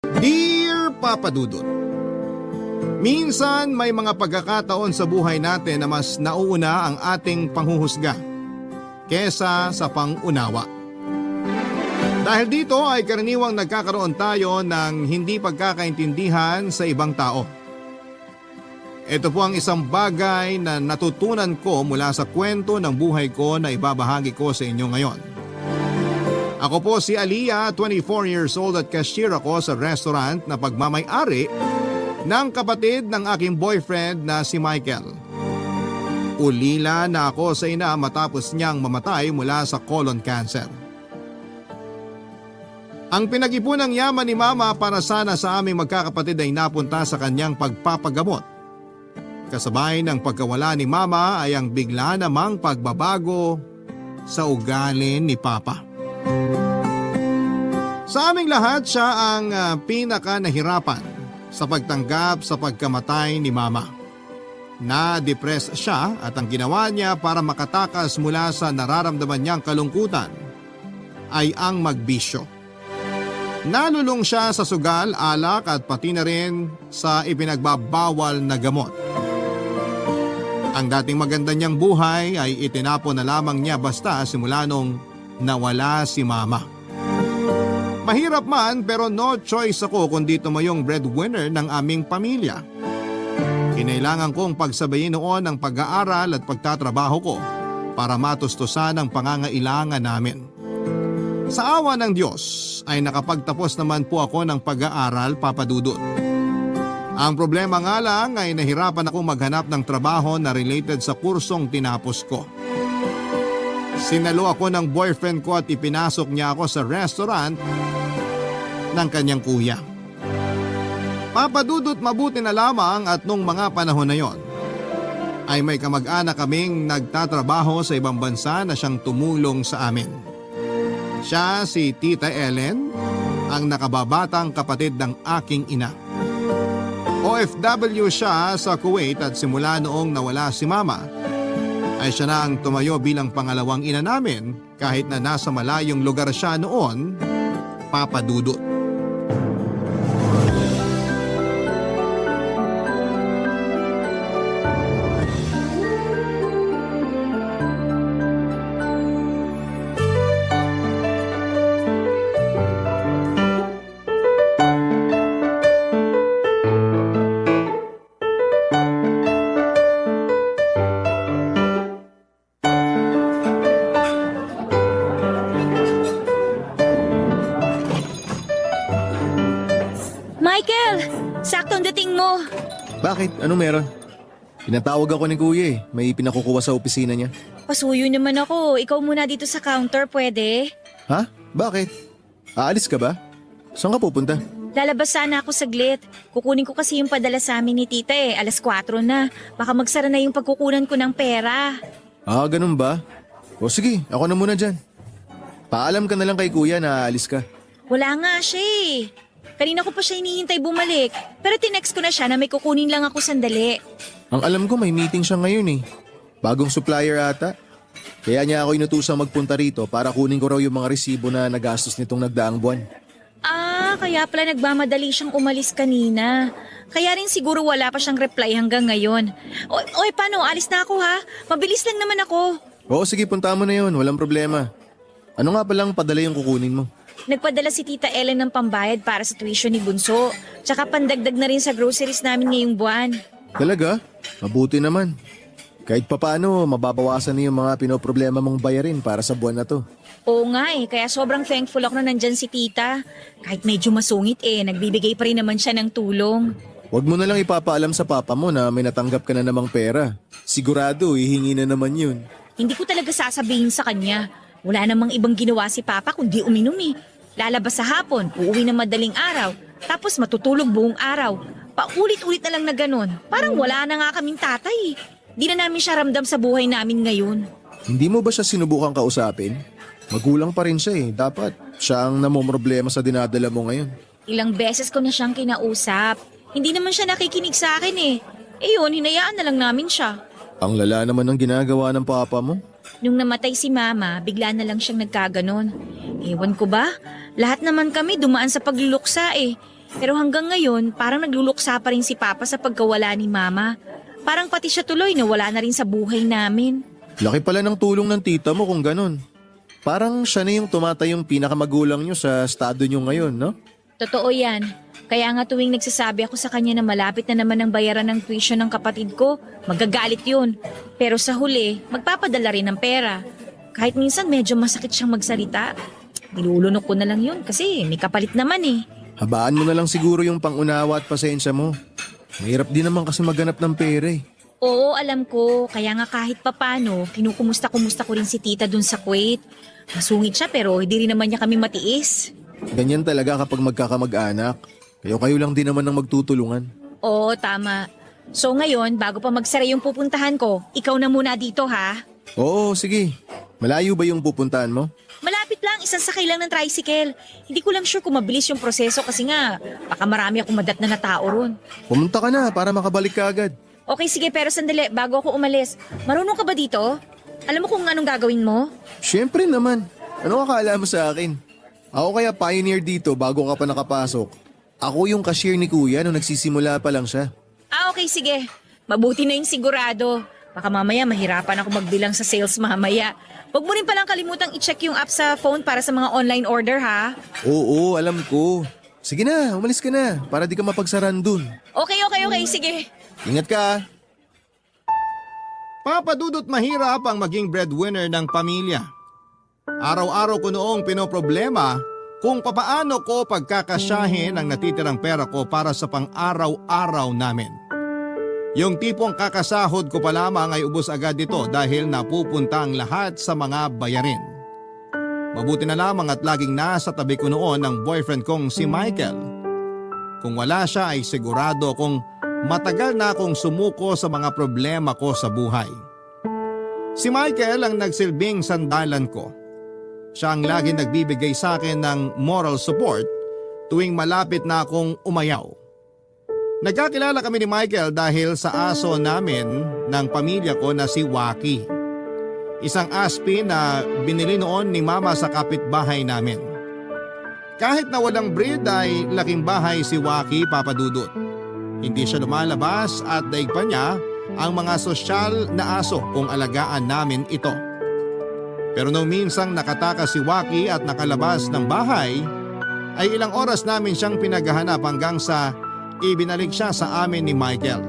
Dear Papa Dudut, minsan may mga pagkakataon sa buhay natin na mas nauuna ang ating panghuhusga kesa sa pangunawa. Dahil dito ay karaniwang nagkakaroon tayo ng hindi pagkakaintindihan sa ibang tao. Ito po ang isang bagay na natutunan ko mula sa kwento ng buhay ko na ibabahagi ko sa inyo ngayon. Ako po si Aliyah, 24 years old at cashier ako sa restaurant na pagmamay-ari ng kapatid ng aking boyfriend na si Michael. Ulila na ako sa ina matapos niyang mamatay mula sa colon cancer. Ang pinag-ipunang yaman ni Mama para sana sa aming magkakapatid ay napunta sa kanyang pagpapagamot. Kasabay ng pagkawala ni Mama ay ang bigla namang pagbabago sa ugali ni Papa. Sa aming lahat siya ang pinaka nahirapan sa pagtanggap sa pagkamatay ni Mama. Na-depress siya at ang ginawa niya para makatakas mula sa nararamdaman niyang kalungkutan ay ang magbisyo. Nalulong siya sa sugal, alak at pati na rin sa ipinagbabawal na gamot. Ang dating maganda niyang buhay ay itinapon na lamang niya basta simula nung nawala si Mama. Mahirap man pero no choice ako kundi tumayong breadwinner ng aming pamilya. Kinailangan kong pagsabayin noon ang pag-aaral at pagtatrabaho ko para matustusan ang pangangailangan namin. Sa awa ng Diyos ay nakapagtapos naman po ako ng pag-aaral, Papa Dudut. Ang problema nga lang ay nahirapan akong maghanap ng trabaho na related sa kursong tinapos ko. Sinalo ako ng boyfriend ko at ipinasok niya ako sa restaurant ng kanyang kuya. Papa Dudut, mabuti na lamang at nung mga panahon na yon ay may kamag-anak kaming nagtatrabaho sa ibang bansa na siyang tumulong sa amin. Siya si Tita Ellen, ang nakababatang kapatid ng aking ina. OFW siya sa Kuwait at simula noong nawala si Mama ay siya na ang tumayo bilang pangalawang ina namin kahit na nasa malayong lugar siya noon, Papa Dudut. Michael! Saktong dating mo. Bakit? Anong meron? Pinatawag ako ni Kuya eh. May pinakukuha sa opisina niya. Pasuyo naman ako. Ikaw muna dito sa counter, pwede? Ha? Bakit? Aalis ka ba? Saan ka pupunta? Lalabas sana ako saglit. Kukunin ko kasi yung padala sa amin ni tita eh. 4:00 na. Baka magsara na yung pagkukunan ko ng pera. Ah, ganun ba? O sige, ako na muna dyan. Paalam ka na lang kay Kuya na aalis ka. Wala nga siya eh. Kanina ko pa siya hinihintay bumalik. Pero tinext ko na siya na may kukunin lang ako sandali. Ang alam ko may meeting siya ngayon eh. Bagong supplier ata. Kaya niya ako inutusang magpunta rito para kunin ko raw yung mga resibo na nagastos nitong nagdaang buwan. Ah, kaya pala nagmamadali siyang umalis kanina. Kaya rin siguro wala pa siyang reply hanggang ngayon. Oy, paano? Alis na ako ha? Mabilis lang naman ako. Oo sige, punta mo na yun. Walang problema. Ano nga palang padala yung kukunin mo? Nagpadala si Tita Ellen ng pambayad para sa tuition ni Bunso. Tsaka pandagdag na rin sa groceries namin ngayong buwan. Talaga? Mabuti naman. Kahit papaano, mababawasan na yung mga pinoproblema mong bayarin para sa buwan na to. Oo nga eh, kaya sobrang thankful ako na nandyan si Tita. Kahit medyo masungit eh, nagbibigay pa rin naman siya ng tulong. Huwag mo na lang ipapaalam sa papa mo na may natanggap ka na namang pera. Sigurado, hihingi na naman yun. Hindi ko talaga sasabihin sa kanya. Wala namang ibang ginawa si Papa kundi uminom eh. Lalabas sa hapon, uuwi ng madaling araw, tapos matutulog buong araw. Paulit-ulit na lang na ganun. Parang wala na nga kaming tatay. Di na namin siya ramdam sa buhay namin ngayon. Hindi mo ba siya sinubukang kausapin? Magulang pa rin siya eh. Dapat siya ang namomroblema sa dinadala mo ngayon. Ilang beses ko na siyang kinausap. Hindi naman siya nakikinig sa akin eh. Eh yun, hinayaan na lang namin siya. Ang lala naman ng ginagawa ng papa mo. Nung namatay si Mama, bigla na lang siyang nagkaganon. Ewan ko ba? Lahat naman kami dumaan sa pagluluksa eh. Pero hanggang ngayon, parang nagluluksa pa rin si Papa sa pagkawala ni Mama. Parang pati siya tuloy nawala na rin sa buhay namin. Laki pala ng tulong ng tita mo kung ganun. Parang siya na yung tumatayong pinakamagulang nyo sa estado nyo ngayon, no? Totoo yan. Kaya nga tuwing nagsasabi ako sa kanya na malapit na naman ang bayaran ng tuition ng kapatid ko, magagalit yun. Pero sa huli, magpapadala rin ng pera. Kahit minsan medyo masakit siyang magsalita. Nilulunok ko na lang yun kasi may kapalit naman eh. Habaan mo na lang siguro yung pangunawa at pasensya mo. Mahirap din naman kasi maghanap ng pera eh. Oo, alam ko. Kaya nga kahit papano, kinukumusta-kumusta ko rin si tita dun sa Kuwait. Masungit siya pero hindi rin naman niya kami matiis. Ganyan talaga kapag magkakamag-anak. Kayo lang din naman ang magtutulungan. Oo, tama. So ngayon, bago pa magsara yung pupuntahan ko, ikaw na muna dito ha. Oo, sige. Malayo ba yung pupuntahan mo? Malapit lang, isang sakay lang ng tricycle. Hindi ko lang sure kung mabilis yung proseso kasi nga, baka marami akong madat na tao ron. Pumunta ka na para makabalik ka agad. Okay, sige, pero sandali, bago ako umalis. Marunong ka ba dito? Alam mo kung anong gagawin mo? Siyempre naman. Ano akala mo sa akin? Ako kaya pioneer dito bago ka pa nakapasok. Ako yung cashier ni kuya nung nagsisimula pa lang siya. Ah, okay, sige. Mabuti na yung sigurado. Baka mamaya mahirapan ako magbilang sa sales mamaya. Huwag mo rin palang kalimutang i-check yung app sa phone para sa mga online order, ha? Oo, alam ko. Sige na, umalis ka na para di ka mapagsaran dun. Okay, sige. Ingat ka. Papadudot mahirap ang maging breadwinner ng pamilya. Araw-araw ko noong pinoproblema kung papaano ko pagkakasyahin ang natitirang pera ko para sa pang-araw-araw namin. Yung tipong kakasahod ko pa lamang ay ubos agad ito dahil napupunta ang lahat sa mga bayarin. Mabuti na lamang at laging nasa tabi ko noon ang boyfriend kong si Michael. Kung wala siya ay sigurado kung matagal na akong sumuko sa mga problema ko sa buhay. Si Michael ang nagsilbing sandalan ko. Siya ang laging nagbibigay sa akin ng moral support tuwing malapit na akong umayaw. Nagkakilala kami ni Michael dahil sa aso namin ng pamilya ko na si Waki. Isang aspi na binili noon ni Mama sa kapitbahay namin. Kahit na walang breed ay laking bahay si Waki, Papadudot. Hindi siya lumalabas at daig pa niya ang mga sosyal na aso kung alagaan namin ito. Pero nung minsang nakatakas si Waki at nakalabas ng bahay, ay ilang oras namin siyang pinaghahanap hanggang sa ibinalik siya sa amin ni Michael.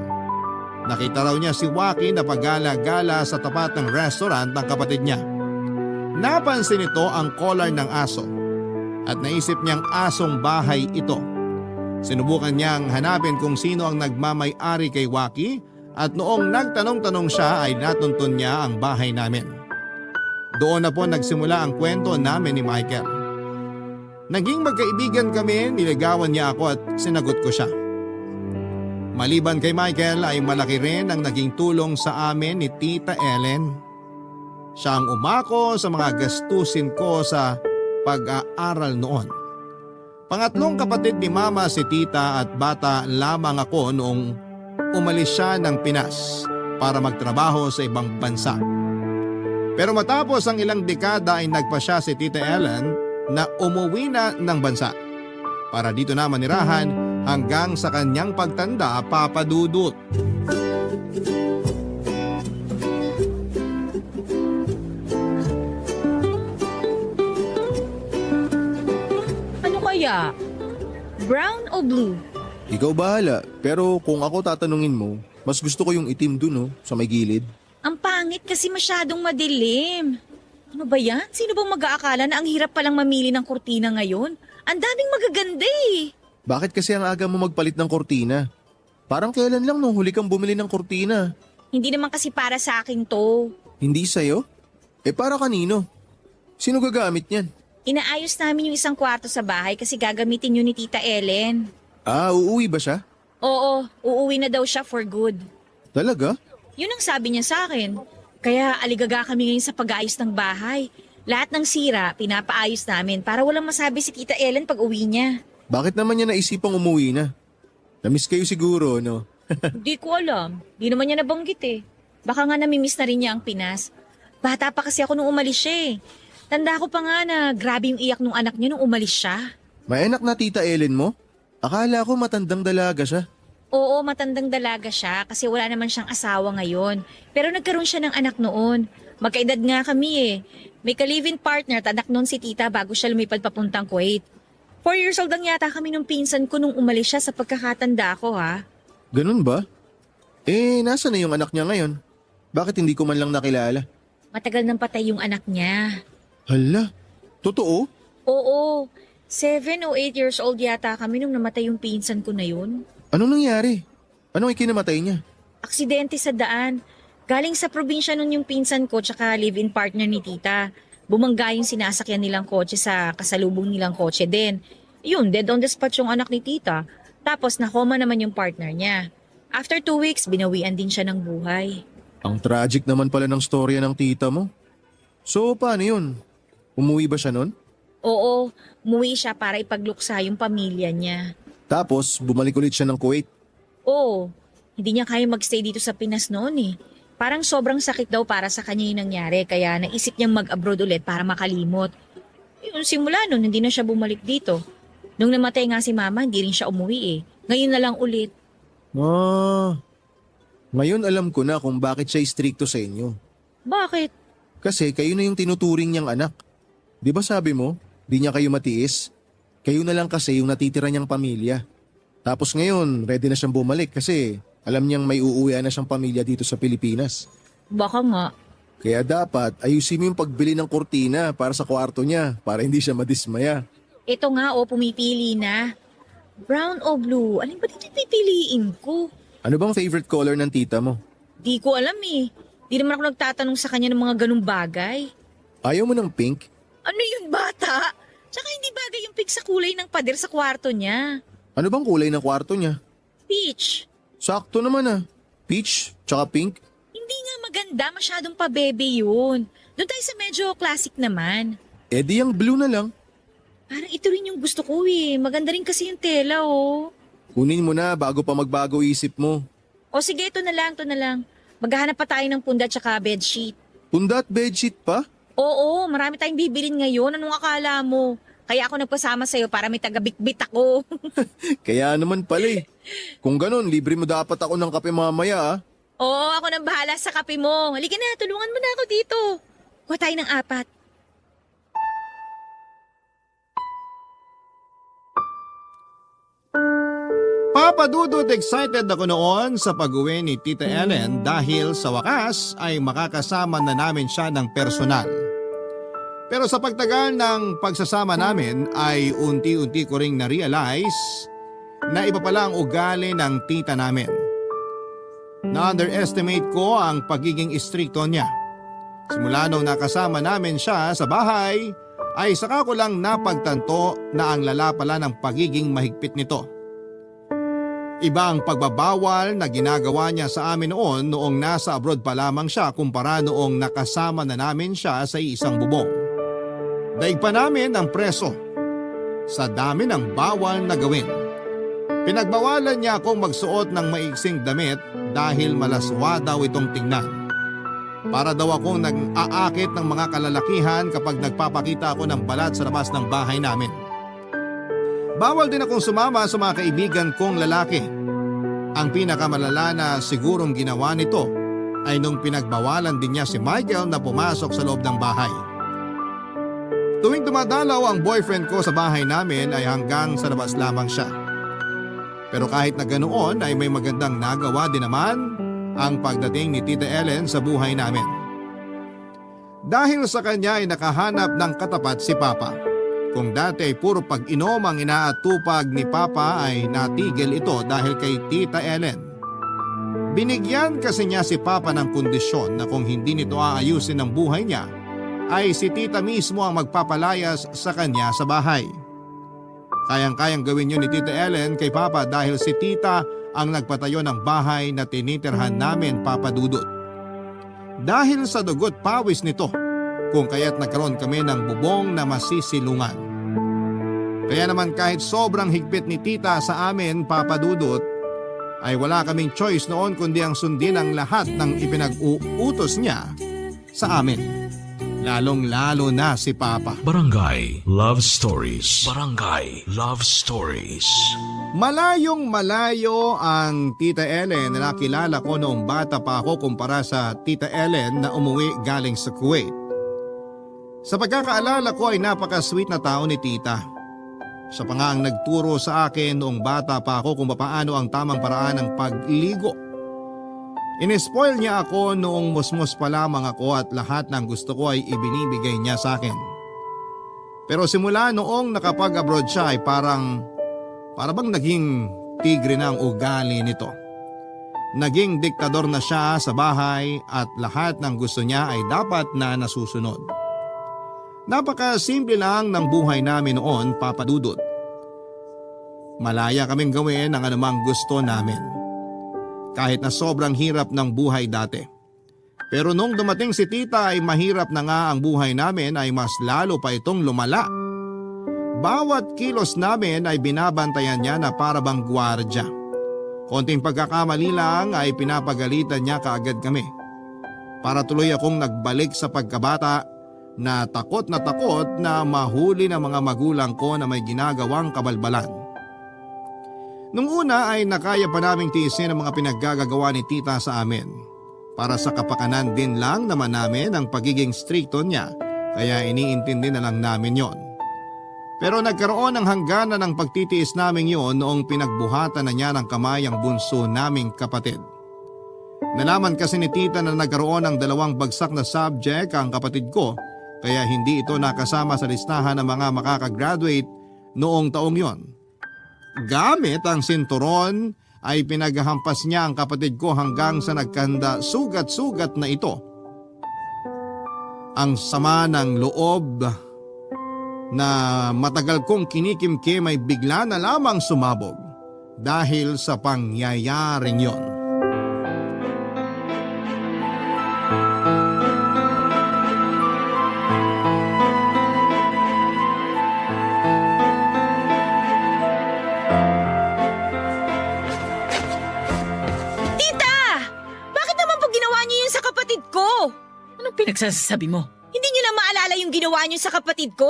Nakita raw niya si Waki na paggala-gala sa tapat ng restaurant ng kapatid niya. Napansin nito ang collar ng aso at naisip niyang asong bahay ito. Sinubukan niyang hanapin kung sino ang nagmamay-ari kay Waki at noong nagtanong-tanong siya ay natuntun niya ang bahay namin. Doon na po nagsimula ang kwento namin ni Michael. Naging magkaibigan kami, niligawan niya ako at sinagot ko siya. Maliban kay Michael ay malaki rin ang naging tulong sa amin ni Tita Ellen. Siya ang umako sa mga gastusin ko sa pag-aaral noon. Pangatlong kapatid ni Mama si Tita at bata lamang ako noong umalis siya ng Pinas para magtrabaho sa ibang bansa. Pero matapos ang ilang dekada ay nagpasya si Tita Ellen na umuwi na ng bansa para dito na manirahan hanggang sa kanyang pagtanda, Papadudot. Ano kaya? Brown o blue? Ikaw bahala, pero kung ako tatanungin mo, mas gusto ko yung itim dun sa may gilid. Ang pangit kasi masyadong madilim. Ano ba yan? Sino bang mag-aakala na ang hirap palang mamili ng kurtina ngayon? Ang daming magaganda eh. Bakit kasi ang aga mo magpalit ng kortina? Parang kailan lang nung huli kang bumili ng kortina? Hindi naman kasi para sa akin to. Hindi sa'yo? Para kanino? Sino gagamit niyan? Inaayos namin yung isang kwarto sa bahay kasi gagamitin yun ni Tita Ellen. Uuwi ba siya? Oo, uuwi na daw siya for good. Talaga? Yun ang sabi niya sa akin. Kaya aligaga kami ngayon sa pag-aayos ng bahay. Lahat ng sira, pinapaayos namin para walang masabi si Tita Ellen pag uwi niya. Bakit naman niya naisipang umuwi na? Namiss kayo siguro, no? Di ko alam. Di naman niya nabanggit eh. Baka nga namimiss na rin niya ang Pinas. Bata pa kasi ako nung umalis siya eh. Tanda ko pa nga na grabe yung iyak nung anak niya nung umalis siya. May anak na Tita Ellen mo? Akala ko matandang dalaga siya. Oo, matandang dalaga siya kasi wala naman siyang asawa ngayon. Pero nagkaroon siya ng anak noon. Magkaedad nga kami eh. May ka-live-in partner at anak noon si tita bago siya lumipad papuntang Kuwait. 4 years old ang yata kami nung pinsan ko nung umalis siya sa pagkakatanda ko ha. Ganun ba? Nasa na yung anak niya ngayon? Bakit hindi ko man lang nakilala? Matagal nang patay yung anak niya. Hala, totoo? Oo, 7 o 8 years old yata kami nung namatay yung pinsan ko na yun. Anong nangyari? Anong ikinamatay niya? Aksidente sa daan. Galing sa probinsya nun yung pinsan ko tsaka live-in partner ni tita. Bumangga yung sinasakyan nilang kotse sa kasalubong nilang kotse din. Yun, dead on the spot yung anak ni tita. Tapos nakoma naman yung partner niya. After 2 weeks, binawian din siya ng buhay. Ang tragic naman pala ng storya ng tita mo. So, paano yun? Umuwi ba siya nun? Oo, umuwi siya para ipagluksa yung pamilya niya. Tapos, bumalik ulit siya ng Kuwait. Oo, hindi niya kaya magstay dito sa Pinas noon eh. Parang sobrang sakit daw para sa kanya yung nangyari kaya naisip niyang mag-abroad ulit para makalimot. Yung simula nun, hindi na siya bumalik dito. Nung namatay nga si mama, hindi rin siya umuwi eh. Ngayon na lang ulit. Ngayon alam ko na kung bakit siya stricto sa inyo. Bakit? Kasi kayo na yung tinuturing niyang anak. Di ba sabi mo, di niya kayo matiis? Kayo na lang kasi yung natitira niyang pamilya. Tapos ngayon, ready na siyang bumalik kasi alam niyang may uuwian na siyang pamilya dito sa Pilipinas. Baka nga. Kaya dapat ayusin mo yung pagbili ng kurtina para sa kwarto niya para hindi siya madismaya. Ito nga pumipili na. Brown o blue? Alin ba dito pipiliin ko? Ano bang favorite color ng tita mo? Di ko alam eh. Di naman ako nagtatanong sa kanya ng mga ganung bagay. Ayaw mo ng pink? Ano yun, bata? Tsaka hindi bagay yung pink sa kulay ng pader sa kwarto niya. Ano bang kulay ng kwarto niya? Peach. Sakto naman ah. Peach, tsaka pink. Hindi nga maganda, masyadong pa-bebe yun. Doon tayo sa medyo classic naman. Di yung blue na lang. Parang ito rin yung gusto ko eh. Maganda rin kasi yung tela oh. Kunin mo na bago pa magbago isip mo. O sige, ito na lang. Maghahanap pa tayo ng punda tsaka bedsheet. Punda at bedsheet pa? Oo, marami tayong bibilin ngayon. Anong akala mo? Kaya ako nagpasama sa'yo para may taga-bitbit ako. Kaya naman pala eh. Kung ganun, libre mo dapat ako ng kape mamaya ah. Oo, ako nang bahala sa kape mo. Halika na, tulungan mo na ako dito. Kuha tayo ng 4. Papa Dudut, excited ako noon sa pag-uwi ni Tita Ellen dahil sa wakas ay makakasama na namin siya ng personal. Pero sa pagtagal ng pagsasama namin ay unti-unti ko ring na-realize na iba pala ang ugali ng tita namin. Na-underestimate ko ang pagiging istrikto niya. Simula nung nakasama namin siya sa bahay ay saka ko lang napagtanto na ang lala pala ng pagiging mahigpit nito. Iba ang pagbabawal na ginagawa niya sa amin noong nasa abroad pa lamang siya kumpara noong nakasama na namin siya sa isang bubong. Daig pa namin ang preso sa dami ng bawal na gawin. Pinagbawalan niya akong magsuot ng maiksing damit dahil malaswa daw itong tingnan. Para daw akong nag-aakit ng mga kalalakihan kapag nagpapakita ako ng balat sa labas ng bahay namin. Bawal din akong sumama sa mga kaibigan kong lalaki. Ang pinakamalala na sigurong ginawa nito ay nung pinagbawalan din niya si Michael na pumasok sa loob ng bahay. Tuwing dumadalaw ang boyfriend ko sa bahay namin ay hanggang sa labas lamang siya. Pero kahit na ganoon ay may magandang nagawa din naman ang pagdating ni Tita Ellen sa buhay namin. Dahil sa kanya ay nakahanap ng katapat si Papa. Kung dati ay puro pag-inom ang inaatupag ni Papa ay natigil ito dahil kay Tita Ellen. Binigyan kasi niya si Papa ng kondisyon na kung hindi nito aayusin ang buhay niya, ay si Tita mismo ang magpapalayas sa kanya sa bahay. Kayang-kayang gawin yun ni Tita Ellen kay Papa dahil si Tita ang nagpatayo ng bahay na tinitirhan namin, Papa Dudut. Dahil sa dugot pawis nito, kung kaya't nagkaroon kami ng bubong na masisilungan. Kaya naman kahit sobrang higpit ni Tita sa amin, Papa Dudut, ay wala kaming choice noon kundi ang sundin ang lahat ng ipinag-uutos niya sa amin. Lalong-lalo na si Papa. Barangay Love Stories. Barangay Love Stories. Malayong malayo ang Tita Ellen na nakilala ko noong bata pa ako kumpara sa Tita Ellen na umuwi galing sa Kuwait. Sa pagkakaalala ko ay napaka-sweet na tao ni Tita. Siya pa nga ang nagturo sa akin noong bata pa ako kung paano ang tamang paraan ng pagligo. Inespoil niya ako noong musmus pa lamang ako at lahat ng gusto ko ay ibinibigay niya sa akin. Pero simula noong nakapag-abroad siya ay para bang naging tigre na ang ugali nito. Naging diktador na siya sa bahay at lahat ng gusto niya ay dapat na nasusunod. Napaka-simple lang ng buhay namin noon, Papa Dudut. Malaya kaming gawin ang anumang gusto namin. Kahit na sobrang hirap ng buhay dati. Pero nung dumating si Tita ay mahirap na nga ang buhay namin ay mas lalo pa itong lumala. Bawat kilos namin ay binabantayan niya na para bang gwardya. Konting pagkakamali lang ay pinapagalitan niya kaagad kami. Para tuloy akong nagbalik sa pagkabata na takot na mahuli ng mga magulang ko na may ginagawang kabalbalan. Nung una ay nakaya pa naming tiisin ang mga pinaggagawa ni Tita sa amin. Para sa kapakanan din lang naman namin ang pagiging stricto niya, kaya iniintindi na lang namin yon. Pero nagkaroon ng hangganan ng pagtitiis namin yon noong pinagbuhatan na niya ng kamay ang bunso naming kapatid. Nalaman kasi ni Tita na nagkaroon ng 2 bagsak na subject ang kapatid ko, kaya hindi ito nakasama sa listahan ng mga makakagraduate noong taong yon. Gamit ang sinturon ay pinaghahampas niya ang kapatid ko hanggang sa nagkanda sugat-sugat na ito. Ang sama ng loob na matagal kong kinikimkim ay bigla na lamang sumabog dahil sa pangyayaring yon. Pinagsasabi mo? Hindi niyo na maalala yung ginawa niyo sa kapatid ko?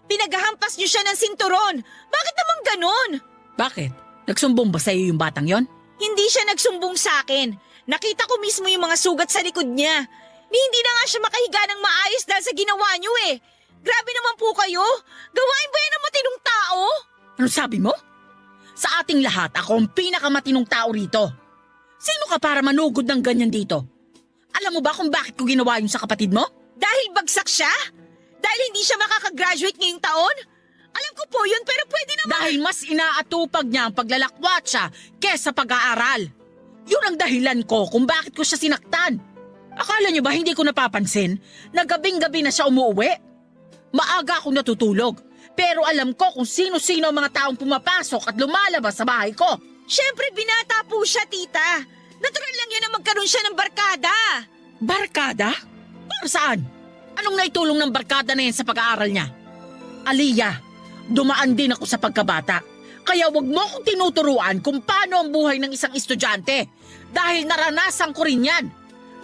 Pinaghahampas niyo siya ng sinturon. Bakit naman ganon? Bakit? Nagsumbong ba sa'yo yung batang yon? Hindi siya nagsumbong sa akin. Nakita ko mismo yung mga sugat sa likod niya. Hindi na nga siya makahiga ng maayos dahil sa ginawa niyo eh. Grabe naman po kayo. Gawain ba yan ng matinong tao? Ano sabi mo? Sa ating lahat, ako ang pinakamatinong tao rito. Sino ka para manugod ng ganyan dito? Alam mo ba kung bakit ko ginawa yun sa kapatid mo? Dahil bagsak siya? Dahil hindi siya makakagraduate ngayong taon? Alam ko po yun pero pwede naman… Dahil mas inaatupag niya ang paglalakwat siya kesa pag-aaral. Yun ang dahilan ko kung bakit ko siya sinaktan. Akala niyo ba hindi ko napapansin na gabing-gabi na siya umuwi? Maaga akong natutulog. Pero alam ko kung sino-sino ang mga taong pumapasok at lumalabas sa bahay ko. Siyempre binata po siya, tita. Natural lang yan na magkaroon siya ng barkada. Barkada? Para saan? Anong naitulong ng barkada na yan sa pag-aaral niya? Aliyah, dumaan din ako sa pagkabata. Kaya wag mo akong tinuturuan kung paano ang buhay ng isang estudyante. Dahil naranasan ko rin yan.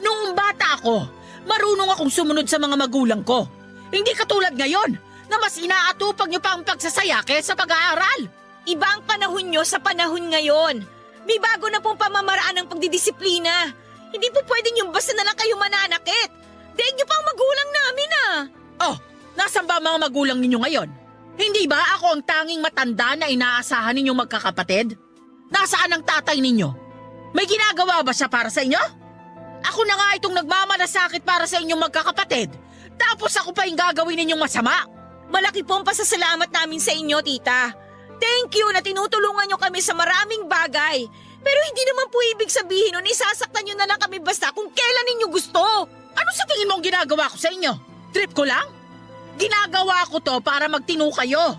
Noong bata ako, marunong akong sumunod sa mga magulang ko. Hindi katulad ngayon na mas inaatupag niyo pa ang pagsasaya kaysa pag-aaral. Iba ang panahon niyo sa panahon ngayon. May bago na pong pamamaraan ng pagdidisiplina. Hindi po pwedeng yung basta na lang kayo mananakit. Daig niyo pa ang magulang namin ah. Oh, nasan ba ang mga magulang ninyo ngayon? Hindi ba ako ang tanging matanda na inaasahan ninyong magkakapatid? Nasaan ang tatay ninyo? May ginagawa ba siya para sa inyo? Ako na nga itong nagmamalasakit para sa inyong magkakapatid. Tapos ako pa yung gagawin ninyong masama. Malaki po ang pasasalamat namin sa inyo, tita. Thank you na tinutulungan nyo kami sa maraming bagay. Pero hindi naman po ibig sabihin nun isasaktan nyo na lang kami basta kung kailan ninyo gusto. Ano sa tingin mo ang ginagawa ko sa inyo? Trip ko lang? Ginagawa ko to para magtino kayo.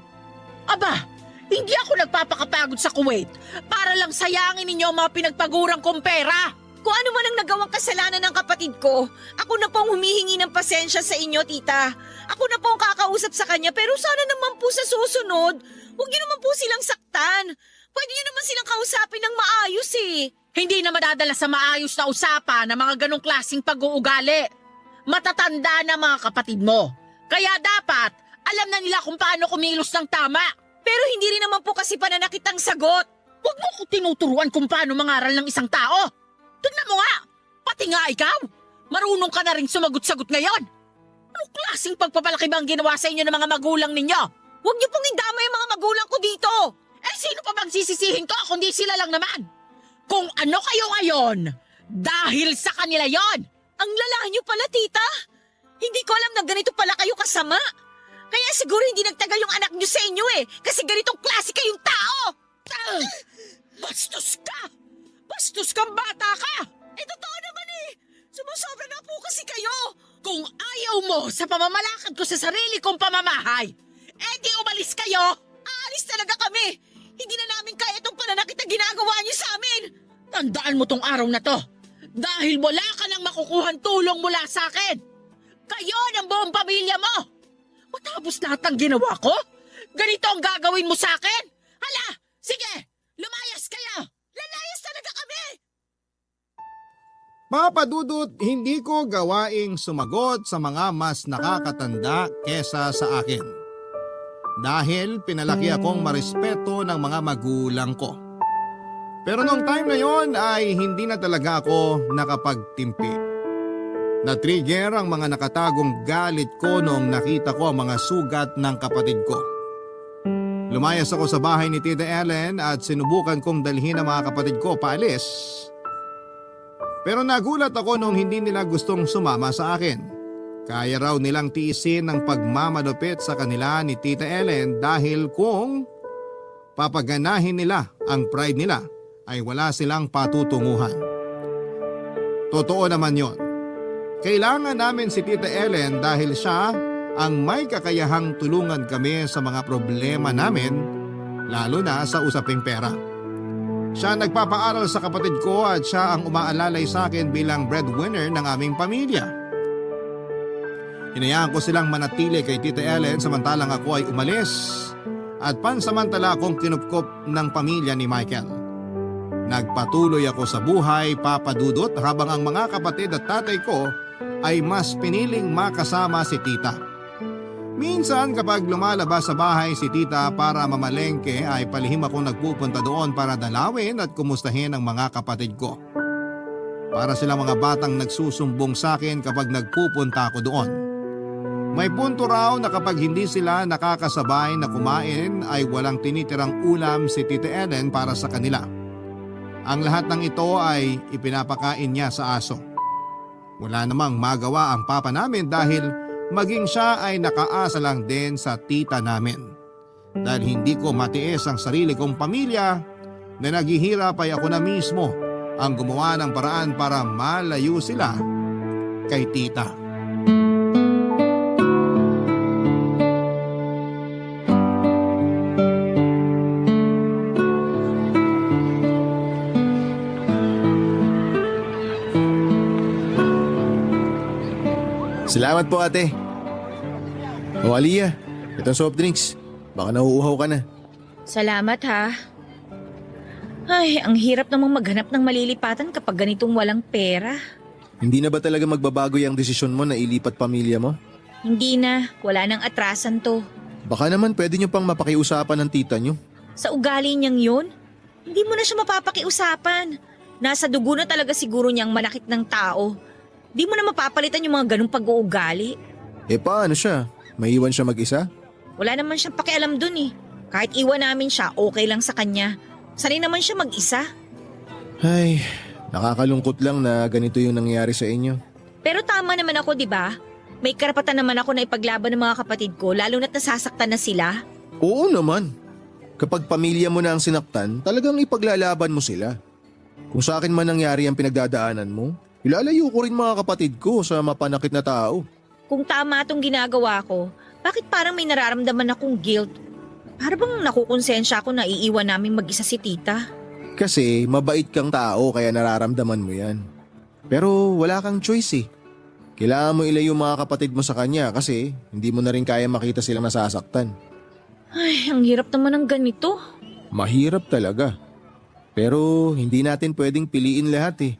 Aba, hindi ako nagpapakapagod sa Kuwait para lang sayangin ninyo ang mga pinagpagurang kong pera. Kung ano man ang nagawang kasalanan ng kapatid ko, ako na pong humihingi ng pasensya sa inyo, tita. Ako na pong kakausap sa kanya pero sana naman po sa susunod, huwag niyo naman po silang saktan. Pwede niyo naman silang kausapin ng maayos eh. Hindi na madadala sa maayos na usapan ng mga ganong klaseng pag-uugali. Matatanda na mga kapatid mo. Kaya dapat, alam na nila kung paano kumilos ng tama. Pero hindi rin naman po kasi pananakit ang sagot. Huwag mo ko tinuturuan kung paano mangaral ng isang tao. Tignan mo nga, pati nga ikaw. Marunong ka na rin sumagot-sagot ngayon. Anong klaseng pagpapalaki ba ang ginawa sa inyo ng mga magulang ninyo? Huwag niyo pong indama yung mga magulang ko dito. Eh sino pa bang sisisihin ko kundi sila lang naman? Kung ano kayo ngayon, dahil sa kanila yon. Ang lala niyo pala, tita. Hindi ko alam na ganito pala kayo kasama. Kaya siguro hindi nagtagal yung anak niyo sa inyo eh. Kasi ganitong klase kayong tao. Bastos ka! Bastos kang bata ka! Eh, totoo naman eh. Sumusobra na po kasi kayo. Kung ayaw mo sa pamamalakad ko sa sarili kong pamamahay, eh di umalis kayo! Aalis talaga kami. Hindi na namin kaya itong pananakit na ginagawa niyo sa amin. Tandaan mo tong araw na to, dahil wala ka nang makukuhang tulong mula sa akin. Kayo ng buong pamilya mo. Matapos lahat ng ginawa ko, ganito ang gagawin mo sa akin? Hala, sige, lumayas kayo! Lalayas talaga kami. Papa Dudut, hindi ko gawaing sumagot sa mga mas nakakatanda kesa sa akin. Dahil pinalaki akong marespeto ng mga magulang ko. Pero nung time na yon ay hindi na talaga ako nakapagtimpi. Na-trigger ang mga nakatagong galit ko nung nakita ko ang mga sugat ng kapatid ko. Lumayas ako sa bahay ni Tita Ellen at sinubukan kong dalhin ang mga kapatid ko paalis. Pero nagulat ako nung hindi nila gustong sumama sa akin. Kaya raw nilang tiisin ang pagmamalupit sa kanila ni Tita Ellen dahil kung papaganahin nila ang pride nila ay wala silang patutunguhan. Totoo naman yon. Kailangan namin si Tita Ellen dahil siya ang may kakayahang tulungan kami sa mga problema namin, lalo na sa usaping pera. Siya nagpapaaral sa kapatid ko at siya ang umaalalay sa akin bilang breadwinner ng aming pamilya. Hinayaan ko silang manatili kay Tita Ellen samantalang ako ay umalis at pansamantala akong kinupkop ng pamilya ni Michael. Nagpatuloy ako sa buhay, Papa Dudut, habang ang mga kapatid at tatay ko ay mas piniling makasama si Tita. Minsan kapag lumalabas sa bahay si Tita para mamalengke ay palihim akong nagpupunta doon para dalawin at kumustahin ang mga kapatid ko. Para silang mga batang nagsusumbong sa akin kapag nagpupunta ako doon. May punto raw na kapag hindi sila nakakasabay na kumain ay walang tinitirang ulam si Tita Ellen para sa kanila. Ang lahat ng ito ay ipinapakain niya sa aso. Wala namang magawa ang papa namin dahil maging siya ay nakaasa lang din sa tita namin. Dahil hindi ko matiis ang sarili kong pamilya na naghihirap ay ako na mismo ang gumawa ng paraan para malayo sila kay tita. Salamat po ate. O Aliyah, itong soft drinks. Baka nauuhaw ka na. Salamat ha. Ay, ang hirap namang maghanap ng malilipatan kapag ganitong walang pera. Hindi na ba talaga magbabago yung desisyon mo na ilipat pamilya mo? Hindi na, wala nang atrasan to. Baka naman pwede nyo pang mapakiusapan ng tita nyo. Sa ugali niyang yun, hindi mo na siya mapapakiusapan. Nasa dugo na talaga siguro niyang manakit ng tao. Di mo na mapapalitan yung mga ganung pag-uugali. Eh paano siya? Maiwan siya mag-isa? Wala naman siyang pakialam dun eh. Kahit iwan namin siya, okay lang sa kanya. Sanay naman siya mag-isa. Ay, nakakalungkot lang na ganito yung nangyari sa inyo. Pero tama naman ako, di ba? May karapatan naman ako na ipaglaban ng mga kapatid ko, lalo na't nasasaktan na sila. Oo naman. Kapag pamilya mo na ang sinaktan, talagang ipaglalaban mo sila. Kung sa akin man nangyari ang pinagdadaanan mo, ilalayo ko rin mga kapatid ko sa mapanakit na tao. Kung tama itong ginagawa ko, bakit parang may nararamdaman akong guilt? Para bang nakukonsensya ako na iiwan namin mag-isa si tita? Kasi mabait kang tao kaya nararamdaman mo yan. Pero wala kang choice eh. Kailangan mo ilayo mga kapatid mo sa kanya kasi hindi mo na rin kaya makita silang nasasaktan. Ay, ang hirap naman ng ganito. Mahirap talaga. Pero hindi natin pwedeng piliin lahat eh.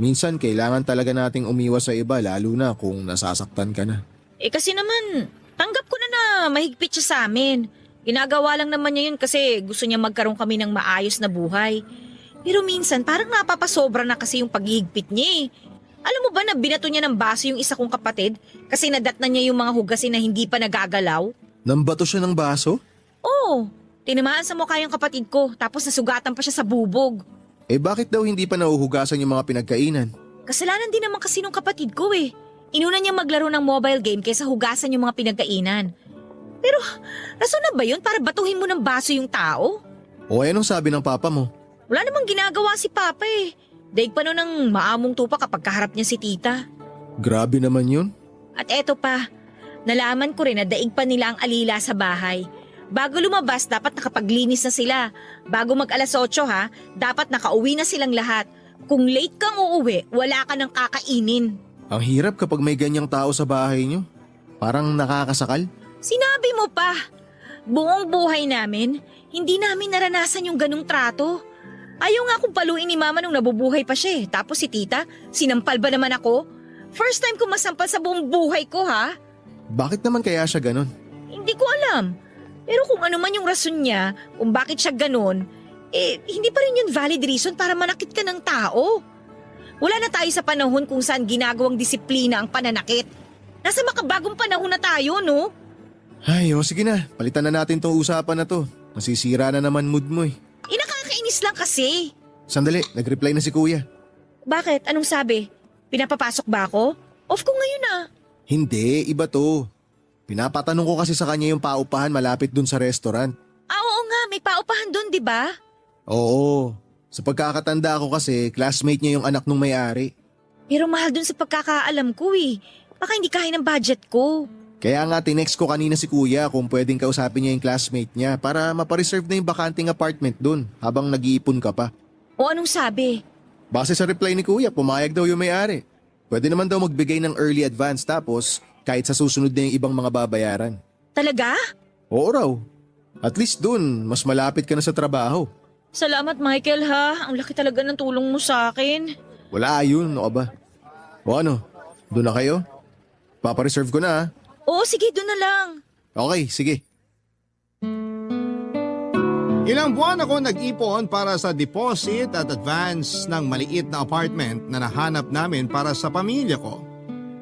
Minsan kailangan talaga nating umiwas sa iba lalo na kung nasasaktan ka na. Eh kasi naman, tanggap ko na mahigpit siya sa amin. Ginagawa lang naman niya yun kasi gusto niya magkaroon kami ng maayos na buhay. Pero minsan parang napapasobra na kasi yung paghihigpit niya eh. Alam mo ba na binato niya ng baso yung isa kong kapatid kasi nadatnan niya yung mga hugasin na hindi pa nagagalaw? Nambato siya ng baso? Oo, tinamaan sa mukha yung kapatid ko tapos nasugatan pa siya sa bubog. Eh bakit daw hindi pa nauhugasan yung mga pinagkainan? Kasalanan din naman kasi nung kapatid ko eh. Inuna niya maglaro ng mobile game kaysa hugasan yung mga pinagkainan. Pero rason na ba yun para batuhin mo ng baso yung tao? O anong sabi ng papa mo? Wala namang ginagawa si Papa eh. Daig pa nun ng maamong tupa kapag kaharap niya si tita. Grabe naman yun. At eto pa, nalaman ko rin na daig pa nila ang alila sa bahay. Bago lumabas, dapat nakapaglinis na sila. Bago mag alas 8 ha, dapat nakauwi na silang lahat. Kung late kang uuwi, wala ka nang kakainin. Ang hirap kapag may ganyang tao sa bahay nyo. Parang nakakasakal. Sinabi mo pa, buong buhay namin, hindi namin naranasan yung ganung trato. Ayaw nga akong paluin ni Mama nung nabubuhay pa siya eh. Tapos si tita, sinampal ba naman ako? First time ko masampal sa buong buhay ko ha? Bakit naman kaya siya ganon? Hindi ko alam. Pero kung ano man yung rason niya, kung bakit siya ganon, hindi pa rin yun valid reason para manakit ka ng tao. Wala na tayo sa panahon kung saan ginagawang disiplina ang pananakit. Nasa makabagong panahon na tayo, no? Ay, sige na. Palitan na natin tong usapan na to. Masisira na naman mood mo eh. Nakakainis lang kasi. Sandali, nag-reply na si kuya. Bakit? Anong sabi? Pinapapasok ba ako? Off ko ngayon ah. Hindi, iba to. Pinapatanong ko kasi sa kanya yung paupahan malapit dun sa restaurant. Oo nga, may paupahan doon, di ba? Oo. Sa pagkakatanda ko kasi, classmate niya yung anak nung may-ari. Pero mahal doon sa pagkakaalam ko eh. Baka hindi kaya ng budget ko. Kaya nga tinext ko kanina si kuya kung pwedeng kausapin niya yung classmate niya para mapareserve na yung bakanting apartment dun habang nag-iipon ka pa. O anong sabi? Base sa reply ni kuya, pumayag daw yung may-ari. Pwede naman daw magbigay ng early advance tapos kahit sa susunod na yung ibang mga babayaran. Talaga? Oo raw. At least dun, mas malapit ka na sa trabaho. Salamat Michael ha. Ang laki talaga ng tulong mo sa akin. Wala ayun, ano ka ba? O ano, doon na kayo? Papareserve ko na ha. Oo sige, doon na lang. Okay, sige. Ilang buwan ako nag-ipon para sa deposit at advance ng maliit na apartment na nahanap namin para sa pamilya ko.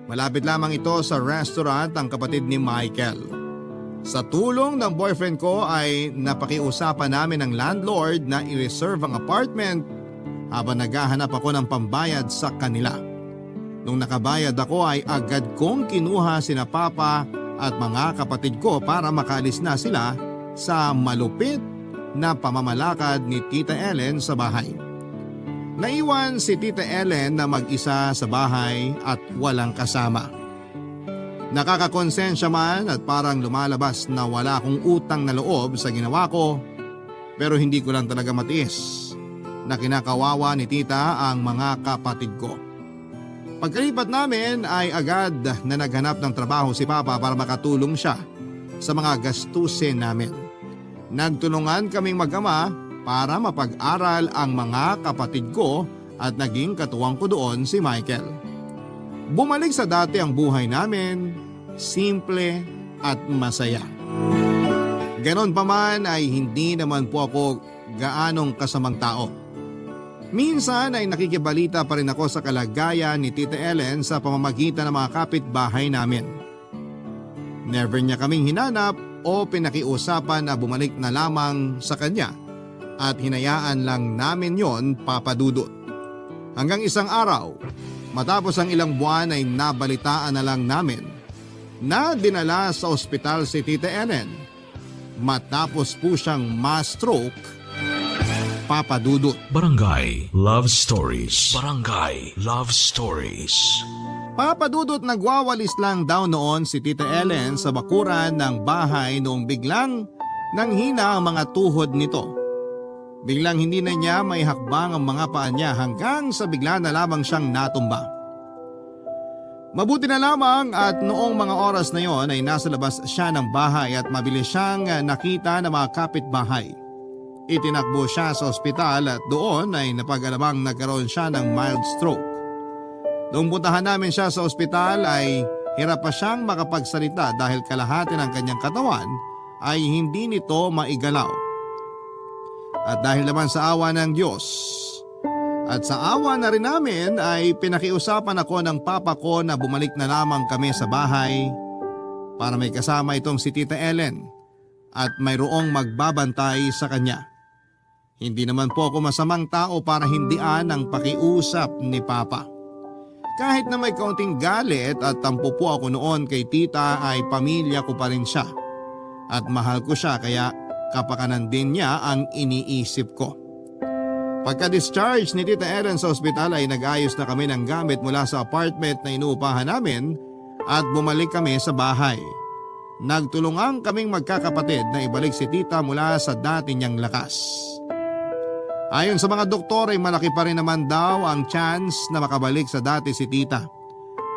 Malapit lamang ito sa restaurant ang kapatid ni Michael. Sa tulong ng boyfriend ko ay napakiusapan namin ng landlord na i-reserve ang apartment habang naghahanap ako ng pambayad sa kanila. Nung nakabayad ako ay agad kong kinuha sina Papa at mga kapatid ko para makaalis na sila sa malupit na pamamalakad ni Tita Ellen sa bahay. Naiwan si Tita Ellen na mag-isa sa bahay at walang kasama. Nakakakonsensya man at parang lumalabas na wala akong utang na loob sa ginawa ko, pero hindi ko lang talaga matiis na kinakawawa ni Tita ang mga kapatid ko. Pagkalipat namin ay agad na naghanap ng trabaho si Papa para makatulong siya sa mga gastusin namin. Nagtulungan kaming mag-ama para mapag-aral ang mga kapatid ko at naging katuwang ko doon si Michael. Bumalik sa dati ang buhay namin, simple at masaya. Ganon pa man ay hindi naman po ako gaanong kasamang tao. Minsan ay nakikibalita pa rin ako sa kalagayan ni Tita Ellen sa pamamagitan ng mga kapitbahay namin. Never niya kaming hinanap o pinakiusapan na bumalik na lamang sa kanya at hinayaan lang namin yon papadudot. Hanggang isang araw, matapos ang ilang buwan ay nabalitaan na lang namin na dinala sa ospital si Tita Ellen matapos po siyang ma-stroke. Papadudot. Barangay Love Stories. Barangay Love Stories. Papadudot, nagwawalis lang daw noon si Tita Ellen sa bakuran ng bahay noong biglang nanghina ang mga tuhod nito. Biglang hindi na niya may hakbang ang mga paa niya hanggang sa bigla na lamang siyang natumba. Mabuti na lamang at noong mga oras na yon ay nasa labas siya ng bahay at mabilis siyang nakita ng mga kapitbahay. Itinakbo siya sa ospital at doon ay napag-alamang nagkaroon siya ng mild stroke. Noong puntahan namin siya sa ospital ay hirap pa siyang makapagsalita dahil kalahati ng kanyang katawan ay hindi nito maigalaw. At dahil naman sa awa ng Diyos at sa awa na rin namin ay pinakiusapan ako ng papa ko na bumalik na lamang kami sa bahay para may kasama itong si Tita Ellen at mayroong magbabantay sa kanya. Hindi naman po ako masamang tao para hindian ang pakiusap ni Papa. Kahit na may kaunting galit at tampo po ako noon kay tita ay pamilya ko pa rin siya. At mahal ko siya kaya kapakanan din niya ang iniisip ko. Pagka-discharge ni Tita Ellen sa ospital ay nag-ayos na kami ng gamit mula sa apartment na inuupahan namin at bumalik kami sa bahay. Nagtulungan kaming magkakapatid na ibalik si tita mula sa dati niyang lakas. Ayon sa mga doktor ay malaki pa rin naman daw ang chance na makabalik sa dati si tita.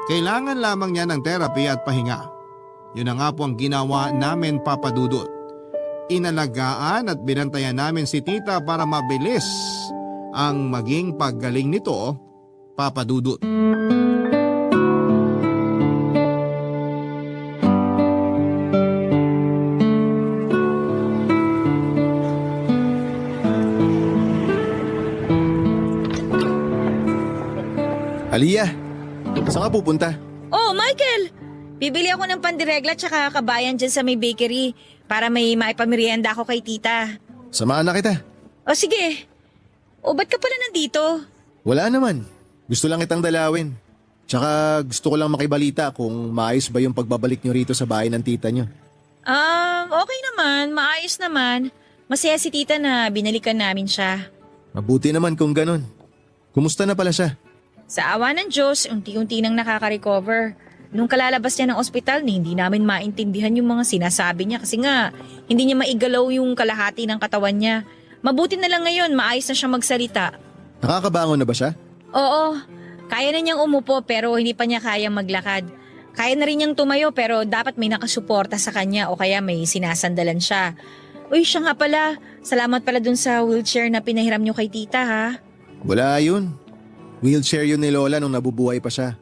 Kailangan lamang niya ng therapy at pahinga. Yun na nga po ang ginawa namin, Papa Dudut. Inalagaan at binantayan namin si tita para mabilis ang maging paggaling nito, Papa Dudut. Aliyah, saan ka pupunta? Oh, Michael! Bibili ako ng pandiregla tsaka kabayan dyan sa may bakery para may maipamerienda ako kay tita. Samahan na kita. O sige. O ba't ka pala nandito? Wala naman. Gusto lang kitang dalawin. Tsaka gusto ko lang makibalita kung maayos ba yung pagbabalik nyo rito sa bahay ng tita nyo. Okay naman. Maayos naman. Masaya si tita na binalikan namin siya. Mabuti naman kung ganun. Kumusta na pala siya? Sa awa ng Diyos, unti-unti nang nakaka-recover. Nung kalalabas niya ng ospital, hindi namin maintindihan yung mga sinasabi niya kasi nga hindi niya maigalaw yung kalahati ng katawan niya. Mabuti na lang ngayon, maayos na siya magsalita. Nakakabangon na ba siya? Oo, kaya na niyang umupo pero hindi pa niya kayang maglakad. Kaya na rin niyang tumayo pero dapat may nakasuporta sa kanya o kaya may sinasandalan siya. Uy, siya nga pala, salamat pala dun sa wheelchair na pinahiram niyo kay tita ha. Wala yun. Wheelchair yun ni Lola nung nabubuhay pa siya.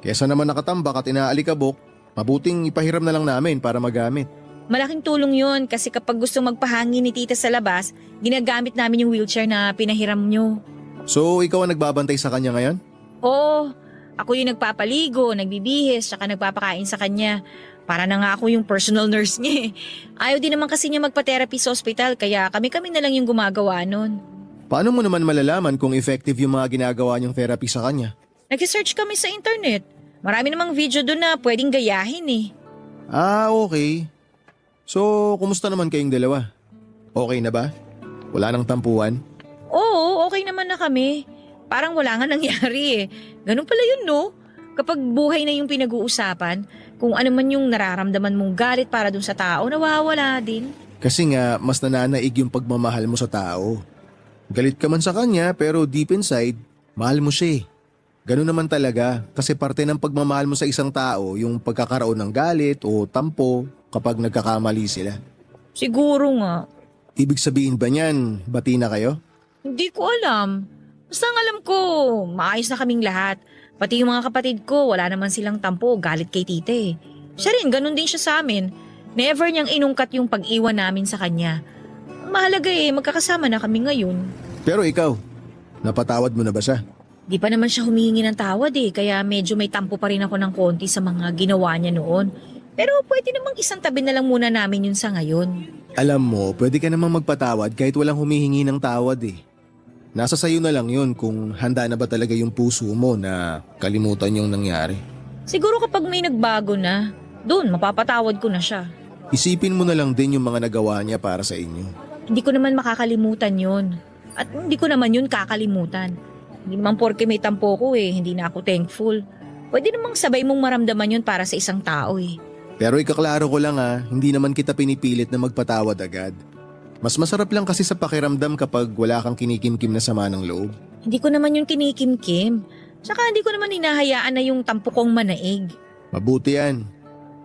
Kesa naman nakatambak at inaalikabok, mabuting ipahiram na lang namin para magamit. Malaking tulong yun kasi kapag gusto magpahangin ni tita sa labas, ginagamit namin yung wheelchair na pinahiram niyo. So ikaw ang nagbabantay sa kanya ngayon? Oo, ako yung nagpapaligo, nagbibihis, saka nagpapakain sa kanya. Para na nga ako yung personal nurse niya eh. Ayaw din naman kasi niya magpa-therapy sa ospital kaya kami-kami na lang yung gumagawa nun. Paano mo naman malalaman kung effective yung mga ginagawa niyong therapy sa kanya? Nag-search kami sa internet. Marami namang video doon na pwedeng gayahin eh. Ah, okay. So, kumusta naman kayong dalawa? Okay na ba? Wala nang tampuan? Oo, okay naman na kami. Parang wala nga nangyari eh. Ganun pala yun no? Kapag buhay na yung pinag-uusapan, kung ano man yung nararamdaman mong galit para dun sa tao, nawawala din. Kasi nga, mas nananaig yung pagmamahal mo sa tao. Galit ka man sa kanya pero deep inside, mahal mo siya eh. Ganun naman talaga kasi parte ng pagmamahal mo sa isang tao yung pagkakaroon ng galit o tampo kapag nagkakamali sila. Siguro nga. Ibig sabihin ba niyan, bati na kayo? Hindi ko alam. Basta ang alam ko, maayos na kaming lahat. Pati yung mga kapatid ko, wala naman silang tampo o galit kay tita eh. Siya rin, ganun din siya sa amin. Never niyang inungkat yung pag-iwan namin sa kanya. Mahalaga eh, magkakasama na kami ngayon. Pero ikaw, napatawad mo na ba siya? Di pa naman siya humihingi ng tawad eh, kaya medyo may tampo pa rin ako ng konti sa mga ginawa niya noon. Pero pwede namang isang tabi na lang muna namin yun sa ngayon. Alam mo, pwede ka namang magpatawad kahit walang humihingi ng tawad eh. Nasa sayo na lang yun kung handa na ba talaga yung puso mo na kalimutan yung nangyari. Siguro kapag may nagbago na, dun mapapatawad ko na siya. Isipin mo na lang din yung mga nagawa niya para sa inyo. Hindi ko naman makakalimutan yun. At hindi ko naman yun kakalimutan. Hindi naman porke may tampo ko eh, hindi na ako thankful. Pwede namang sabay mong maramdaman yun para sa isang tao eh. Pero ikaklaro ko lang hindi naman kita pinipilit na magpatawad agad. Mas masarap lang kasi sa pakiramdam kapag wala kang kinikimkim na sama ng loob. Hindi ko naman yun kinikimkim. Tsaka hindi ko naman hinahayaan na yung tampo kong manaig. Mabuti yan.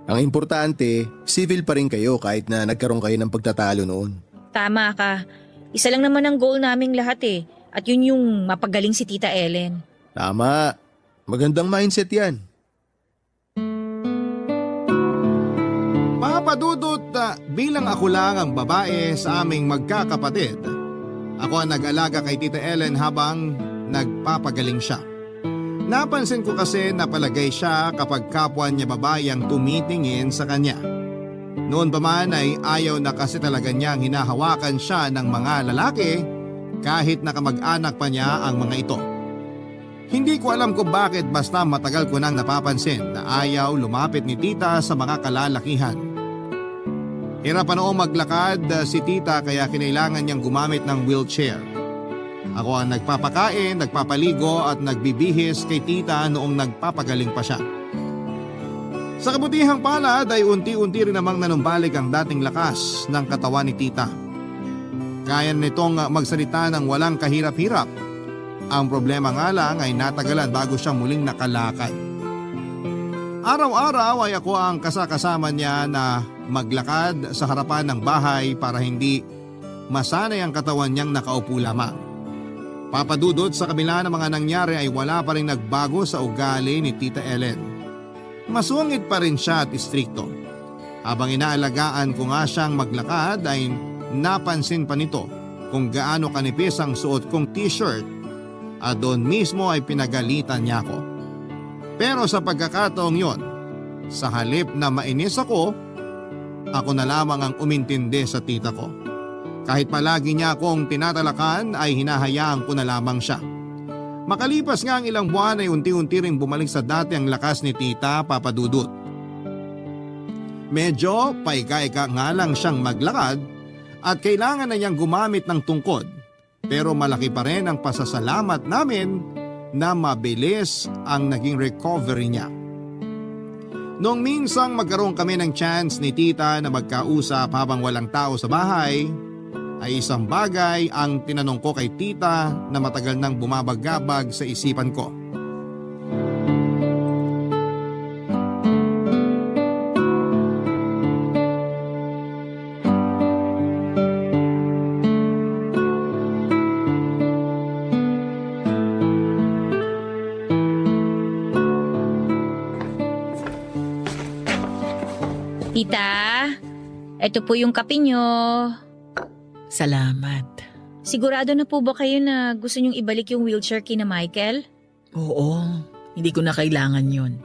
Ang importante, civil pa rin kayo kahit na nagkaroon kayo ng pagtatalo noon. Tama ka. Isa lang naman ang goal naming lahat eh. At yun yung mapagaling si Tita Ellen. Tama. Magandang mindset yan. Papa Dudut, bilang ako lang ang babae sa aming magkakapatid, ako ang nag-alaga kay Tita Ellen habang nagpapagaling siya. Napansin ko kasi napalagay siya kapag kapwa niya babae ang tumitingin sa kanya. Noon pa man ay ayaw na kasi talaga niyang hinahawakan siya ng mga lalaki kahit nakamag-anak pa niya ang mga ito. Hindi ko alam kung bakit basta matagal ko nang napapansin na ayaw lumapit ni tita sa mga kalalakihan. Hirap pa noong maglakad si tita kaya kinailangan niyang gumamit ng wheelchair. Ako ang nagpapakain, nagpapaligo at nagbibihis kay tita noong nagpapagaling pa siya. Sa kabutihang palad ay unti-unti rin namang nanumbalik ang dating lakas ng katawan ni tita. Kaya nitong magsalita ng walang kahirap-hirap. Ang problema nga lang ay natagalan bago siya muling nakalakad. Araw-araw ay ako ang kasakasama niya na maglakad sa harapan ng bahay para hindi masanay ang katawan niyang nakaupo lamang. Papadudot sa kabila ng mga nangyari ay wala pa rin nagbago sa ugali ni Tita Ellen. Masungit pa rin siya at istrikto. Habang inaalagaan ko nga siyang maglakad ay napansin pa nito kung gaano kanipis ang suot kong t-shirt at doon mismo ay pinagalitan niya ako. Pero sa pagkakataong yon, sa halip na mainis ako na lamang ang umintindi sa tita ko. Kahit palagi niya akong tinatalakan ay hinahayaan ko na lamang siya. Makalipas nga ang ilang buwan ay unti-unti ring bumalik sa dati ang lakas ni tita Papadudut. Medyo paika-ika nga lang siyang maglakad at kailangan na niyang gumamit ng tungkod. Pero malaki pa rin ang pasasalamat namin na mabilis ang naging recovery niya. Noong minsang magkaroon kami ng chance ni tita na magkausap habang walang tao sa bahay, ay isang bagay ang tinanong ko kay tita na matagal nang bumabagabag sa isipan ko. Tita, ito po yung kape nyo. Salamat. Sigurado na po ba kayo na gusto nyong ibalik yung wheelchair kina Michael? Oo, hindi ko na kailangan yun.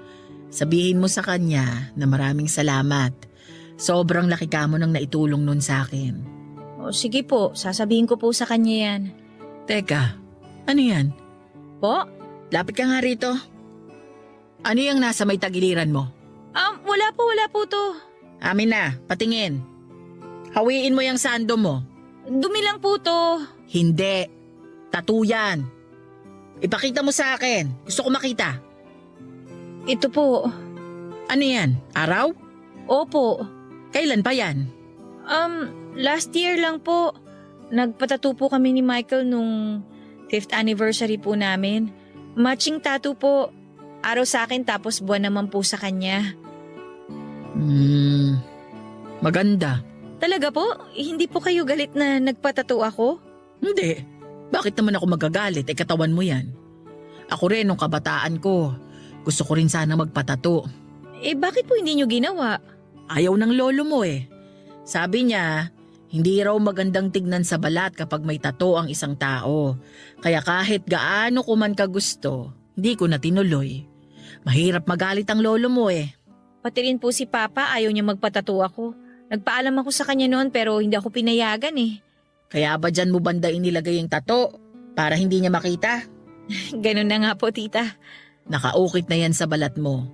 Sabihin mo sa kanya na maraming salamat. Sobrang laki ka mo nang naitulong nun sa akin. O sige po, sasabihin ko po sa kanya yan. Teka, ano yan? Po? Lapit ka nga rito. Ano yung nasa may tagiliran mo? Wala po to. Amin na, patingin. Hawiin mo yung sando mo. Dumi lang po to. Hindi. Tattoo yan. Ipakita mo sa akin. Gusto ko makita. Ito po. Ano yan? Araw? Opo. Kailan pa yan? Last year lang po. Nagpatattoo po kami ni Michael nung 5th anniversary po namin. Matching tattoo po. Araw sa akin tapos buwan naman po sa kanya. Maganda. Talaga po? Hindi po kayo galit na nagpatattoo ako? Hindi. Bakit naman ako magagalit? Katawan mo yan. Ako rin nung kabataan ko. Gusto ko rin sana magpatato. Bakit po hindi nyo ginawa? Ayaw ng lolo mo eh. Sabi niya, hindi raw magandang tignan sa balat kapag may tato ang isang tao. Kaya kahit gaano ko man kagusto, hindi ko na tinuloy. Mahirap magalit ang lolo mo eh. Pati rin po si Papa ayaw niya magpatattoo ako. Nagpaalam ako sa kanya noon pero hindi ako pinayagan eh. Kaya ba dyan mo banda inilagay yung tato? Para hindi niya makita? Ganun na nga po, tita. Nakaukit na yan sa balat mo.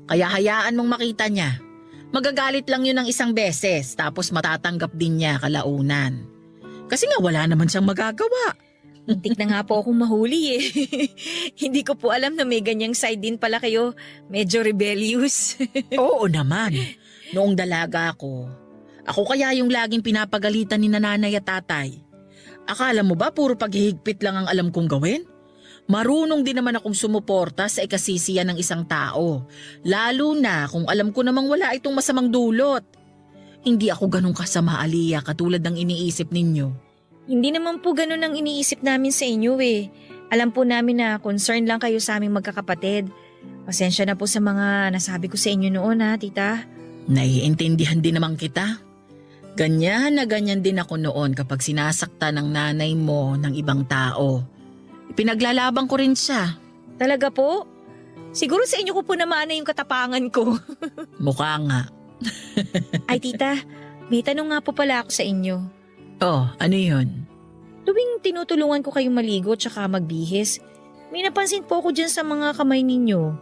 Kaya hayaan mong makita niya. Magagalit lang yun ng isang beses tapos matatanggap din niya kalaunan. Kasi nga wala naman siyang magagawa. Muntik na nga po akong mahuli eh. Hindi ko po alam na may ganyang side din pala kayo. Medyo rebellious. Oo naman. Noong dalaga ako kaya yung laging pinapagalitan ni nanay at tatay. Akala mo ba puro paghihigpit lang ang alam kong gawin? Marunong din naman akong sumuporta sa ikasisiya ng isang tao. Lalo na kung alam ko namang wala itong masamang dulot. Hindi ako ganun kasama, Aliyah, katulad ng iniisip ninyo. Hindi naman po ganun ang iniisip namin sa inyo eh. Alam po namin na concern lang kayo sa aming magkakapatid. Pasensya na po sa mga nasabi ko sa inyo noon ha, tita. Naiintindihan din naman kita. Ganyan na ganyan din ako noon kapag sinasakta ng nanay mo ng ibang tao. Ipinaglalaban ko rin siya. Talaga po? Siguro sa inyo ko po namana yung katapangan ko. Mukha nga. Ay tita, may tanong nga po pala ako sa inyo. Oh, ano yun? Tuwing tinutulungan ko kayong maligo tsaka magbihis, may napansin po ako dyan sa mga kamay ninyo.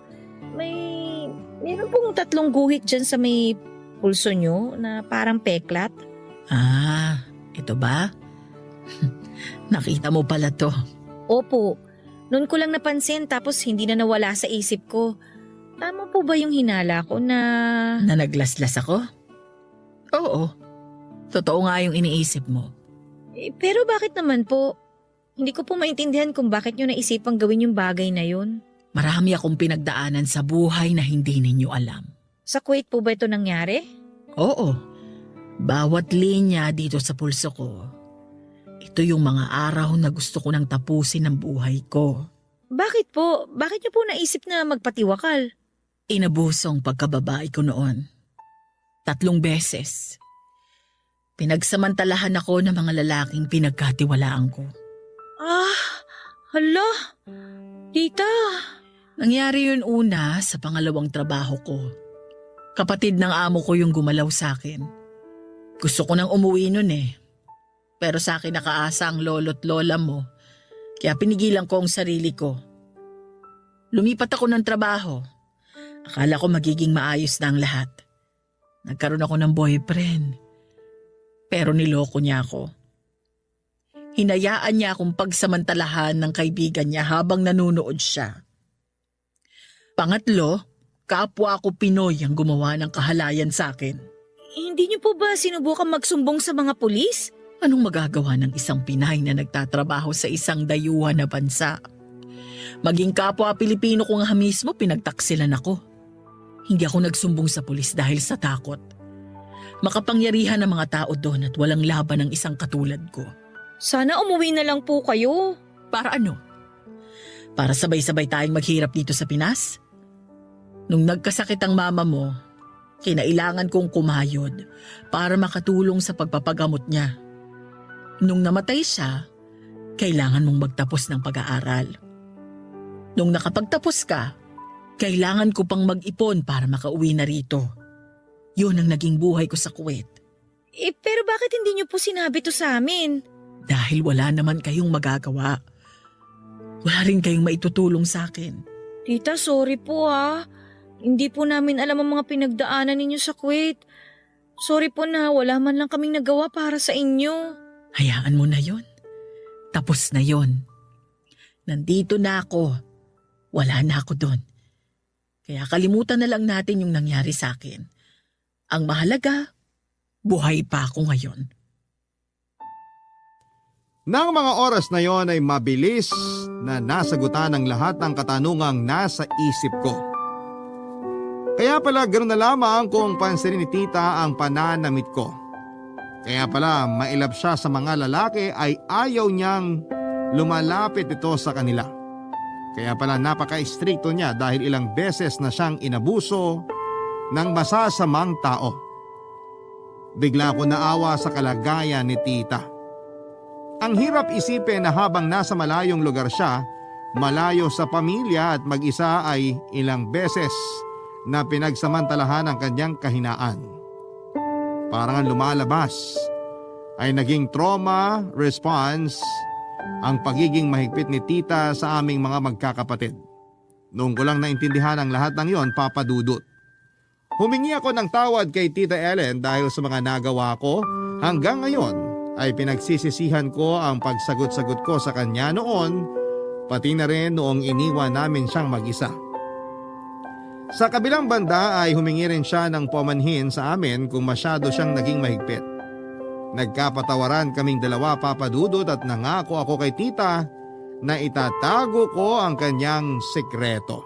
Meron pong 3 guhit dyan sa may pulso nyo na parang peklat. Ah, ito ba? Nakita mo pala to. Opo, noon ko lang napansin tapos hindi na nawala sa isip ko. Tama po ba yung hinala ko na... Na naglaslas ako? Oo. Totoo nga yung iniisip mo. Pero bakit naman po? Hindi ko po maintindihan kung bakit nyo naisipang gawin yung bagay na yun. Marami akong pinagdaanan sa buhay na hindi ninyo alam. Sa Kuwait po ba ito nangyari? Oo. Bawat linya dito sa pulso ko, ito yung mga araw na gusto ko nang tapusin ang buhay ko. Bakit po? Bakit nyo po naisip na magpatiwakal? Inabusong pagkababae ko noon. 3 beses. Pinagsamantalahan ako ng mga lalaking pinagkatiwalaan ko. Ah, hala. Tita. Nangyari yun una sa pangalawang trabaho ko. Kapatid ng amo ko yung gumalaw sa akin. Gusto ko nang umuwi nun eh. Pero sa akin nakaasa ang lolo't lola mo. Kaya pinigilan ko ang sarili ko. Lumipat ako ng trabaho. Akala ko magiging maayos na ang lahat. Nagkaroon ako ng boyfriend. Pero niloko niya ako. Hinayaan niya akong pagsamantalahan ng kaibigan niya habang nanunood siya. Pangatlo, kapwa ako Pinoy ang gumawa ng kahalayan sa akin. Hindi niyo po ba sinubukan magsumbong sa mga pulis? Anong magagawa ng isang Pinay na nagtatrabaho sa isang dayuhan na bansa? Maging kapwa Pilipino ko nga mismo pinagtaksilan ako. Hindi ako nagsumbong sa pulis dahil sa takot. Makapangyarihan ang mga tao doon at walang laban ng isang katulad ko. Sana umuwi na lang po kayo. Para ano? Para sabay-sabay tayong maghirap dito sa Pinas? Nung nagkasakit ang mama mo, kinailangan kong kumayod para makatulong sa pagpapagamot niya. Nung namatay siya, kailangan mong magtapos ng pag-aaral. Nung nakapagtapos ka, kailangan ko pang mag-ipon para makauwi na rito. Yun ang naging buhay ko sa Kuwait. Pero bakit hindi niyo po sinabi to sa amin? Dahil wala naman kayong magagawa. Wala rin kayong maitutulong sa akin. Tita, sorry po ah. Hindi po namin alam ang mga pinagdaanan ninyo sa Kuwait. Sorry po na wala man lang kaming nagawa para sa inyo. Hayaan mo na yon. Tapos na yon. Nandito na ako. Wala na ako doon. Kaya kalimutan na lang natin yung nangyari sa akin. Ang mahalaga, buhay pa ako ngayon. Nang mga oras na yon ay mabilis na nasagutan ang lahat ng katanungang nasa isip ko. Kaya pala ganoon na lamang kung pansinin ni tita ang pananamit ko. Kaya pala mailap siya sa mga lalaki ay ayaw niyang lumalapit ito sa kanila. Kaya pala napaka-istrikto niya dahil ilang beses na siyang inabuso ng masasamang tao. Bigla ko naawa sa kalagayan ni tita. Ang hirap isipin na habang nasa malayong lugar siya, malayo sa pamilya at mag-isa ay ilang beses na pinagsamantalahan ang kanyang kahinaan. Parang ang lumalabas ay naging trauma response ang pagiging mahigpit ni tita sa aming mga magkakapatid. Noong ko lang naintindihan ang lahat ng yon, Papa Dudut. Humingi ako ng tawad kay Tita Ellen dahil sa mga nagawa ko. Hanggang ngayon ay pinagsisisihan ko ang pagsagot-sagot ko sa kanya noon, pati na rin noong iniwan namin siyang mag-isa. Sa kabilang banda ay humingi rin siya ng pamanhin sa amin kung masyado siyang naging mahigpit. Nagkapatawaran kaming dalawa, Papa Dudut, at nangako ako kay tita na itatago ko ang kanyang sekreto.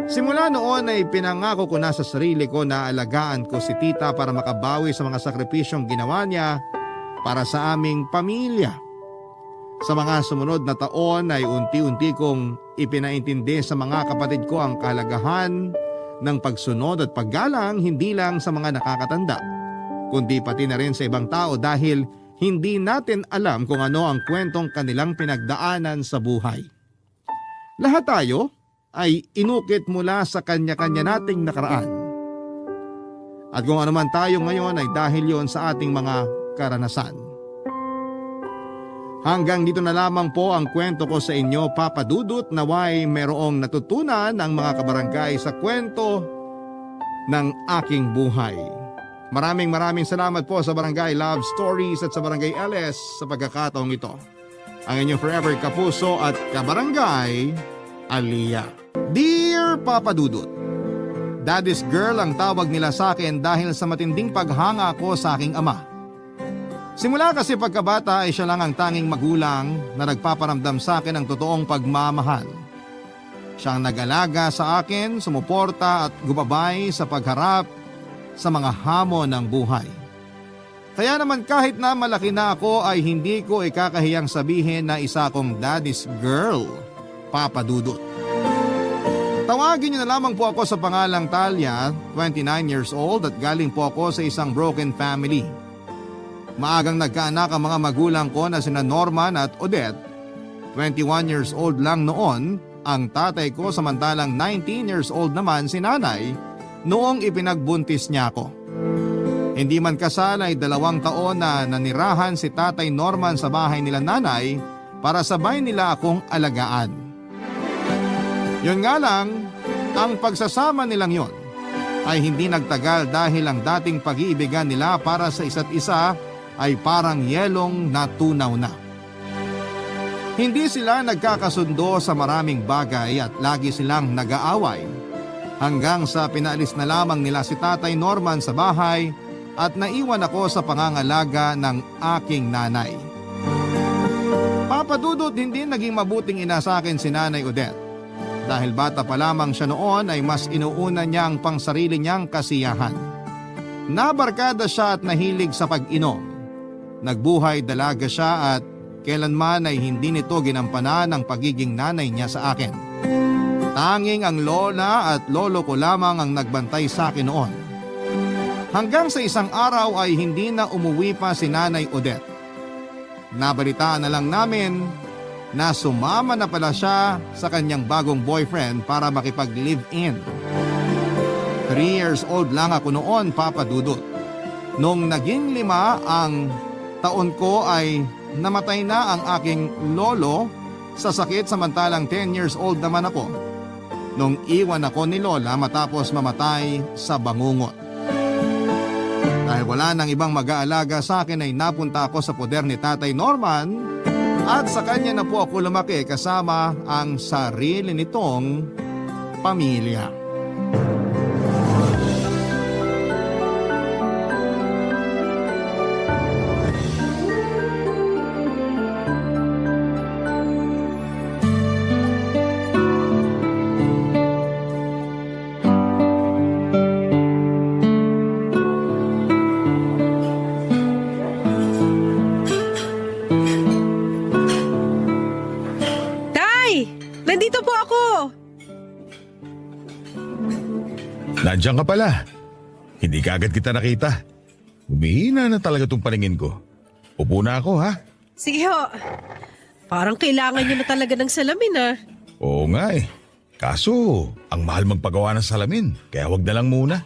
Simula noon ay pinangako ko na sa sarili ko na alagaan ko si tita para makabawi sa mga sakripisyong ginawa niya para sa aming pamilya. Sa mga sumunod na taon ay unti-unti kong ipinaintindi sa mga kapatid ko ang kahalagahan ng pagsunod at paggalang hindi lang sa mga nakakatanda, kundi pati na rin sa ibang tao dahil hindi natin alam kung ano ang kwentong kanilang pinagdaanan sa buhay. Lahat tayo ay inukit mula sa kanya-kanya nating nakaraan. At kung ano man tayo ngayon ay dahil yon sa ating mga karanasan. Hanggang dito na lamang po ang kwento ko sa inyo, Papa Dudut, naway merong natutunan ang mga kabarangay sa kwento ng aking buhay. Maraming salamat po sa Barangay Love Stories at sa Barangay LS sa pagkakataong ito. Ang inyong forever kapuso at kabarangay, Aliyah. Dear Papa Dudut, Daddy's girl ang tawag nila sa akin dahil sa matinding paghanga ko sa aking ama. Simula kasi pagkabata ay siya lang ang tanging magulang na nagpaparamdam sa akin ng totoong pagmamahal. Siyang nag-alaga sa akin, sumuporta at gumabay sa pagharap sa mga hamon ng buhay. Kaya naman kahit na malaki na ako ay hindi ko ikakahiyang sabihin na isa akong daddy's girl, Papa Dudut. Tawagin niyo na lamang po ako sa pangalang Talia, 29 years old at galing po ako sa isang broken family. Maagang nagkaanak ang mga magulang ko na sina Norman at Odette. 21 years old lang noon ang tatay ko samantalang 19 years old naman si nanay noong ipinagbuntis niya ako. Hindi man kasal ay 2 taon na nanirahan si tatay Norman sa bahay nila nanay para sabay nila akong alagaan. Yun nga lang, ang pagsasama nilang yon ay hindi nagtagal dahil ang dating pag-iibigan nila para sa isa't isa ay parang yelong natunaw na. Hindi sila nagkakasundo sa maraming bagay at lagi silang nag-aaway hanggang sa pinaalis na lamang nila si Tatay Norman sa bahay at naiwan ako sa pangangalaga ng aking nanay. Papa Dudut, hindi naging mabuting ina sa akin si Nanay Odette. Dahil bata pa lamang siya noon ay mas inuuna niya ang pangsarili niyang kasiyahan. Nabarkada siya at nahilig sa pag-inom. Nagbuhay dalaga siya at kailanman ay hindi nito ginampanan ang pagiging nanay niya sa akin. Tanging ang lola at lolo ko lamang ang nagbantay sa akin noon. Hanggang sa isang araw ay hindi na umuwi pa si Nanay Odette. Nabalitaan na lang namin na sumama na pala siya sa kanyang bagong boyfriend para makipag-live-in. 3 years old lang ako noon, Papa Dudut. Nung naging 5 ang taon ko ay namatay na ang aking lolo sa sakit samantalang 10 years old naman ako nung iwan ako ni Lola matapos mamatay sa bangungot. Dahil wala nang ibang mag-aalaga sa akin ay napunta ako sa poder ni Tatay Norman at sa kanya na po ako lumaki kasama ang sarili nitong pamilya. Nandito po ako! Nandiyan ka pala. Hindi ka agad kita nakita. Humihina na talaga tong paningin ko. Upo na ako, ha? Sige ho. Parang kailangan nyo na talaga ng salamin ah. Oo nga eh. Kaso, ang mahal magpagawa ng salamin. Kaya wag na lang muna.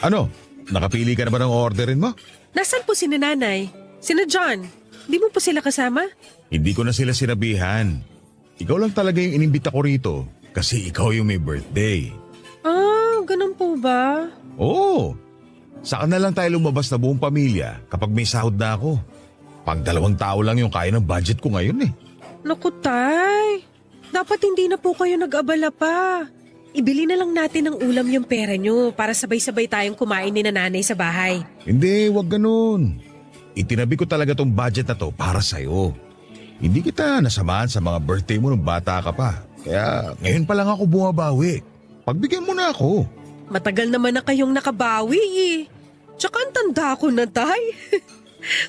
Ano? Nakapili ka na ba ng orderin mo? Nasaan po si nanay? Sina John? Di mo po sila kasama? Hindi ko na sila sinabihan. Ikaw lang talaga yung inimbita ko rito kasi ikaw yung may birthday. Ah, ganun po ba? Oo. Saka na lang tayo lumabas na buong pamilya kapag may sahod na ako. Pag 2 tao lang yung kaya ng budget ko ngayon eh. Naku, Tay. Dapat hindi na po kayo nag-abala pa. Ibili na lang natin ng ulam yung pera nyo para sabay-sabay tayong kumain ni nanay sa bahay. Hindi, wag ganun. Itinabi ko talaga tong budget na to para sa'yo. Hindi kita nasamahan sa mga birthday mo nung bata ka pa. Kaya ngayon pa lang ako bumabawi. Pagbigyan mo na ako. Matagal naman na kayong nakabawi eh. Tsaka ang tanda ko na, Tay.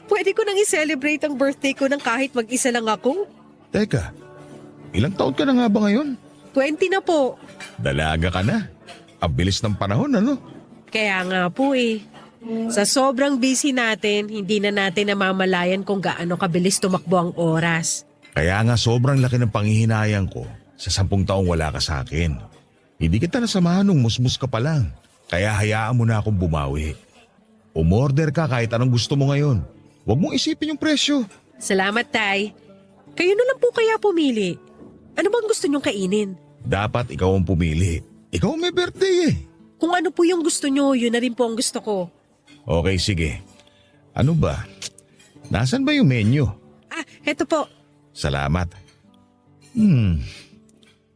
Pwede ko nang i-celebrate ang birthday ko ng kahit mag-isa lang ako. Teka, ilang taon ka na nga ba ngayon? 20 na po. Dalaga ka na. Ang bilis ng panahon, ano? Kaya nga po eh. Sa sobrang busy natin, hindi na natin namamalayan kung gaano kabilis tumakbo ang oras. Kaya nga sobrang laki ng panghihinayang ko sa 10 taong wala ka sa akin. Hindi kita nasamahan nung musmus ka pa lang. Kaya hayaan mo na akong bumawi. Umorder ka kahit anong gusto mo ngayon. Huwag mong isipin yung presyo. Salamat, Tay. Kayo na lang po kaya pumili. Ano bang gusto niyong kainin? Dapat ikaw ang pumili. Ikaw ang may birthday eh. Kung ano po yung gusto niyo, yun na rin po ang gusto ko. Okay, sige. Ano ba? Nasaan ba yung menu? Eto po. Salamat.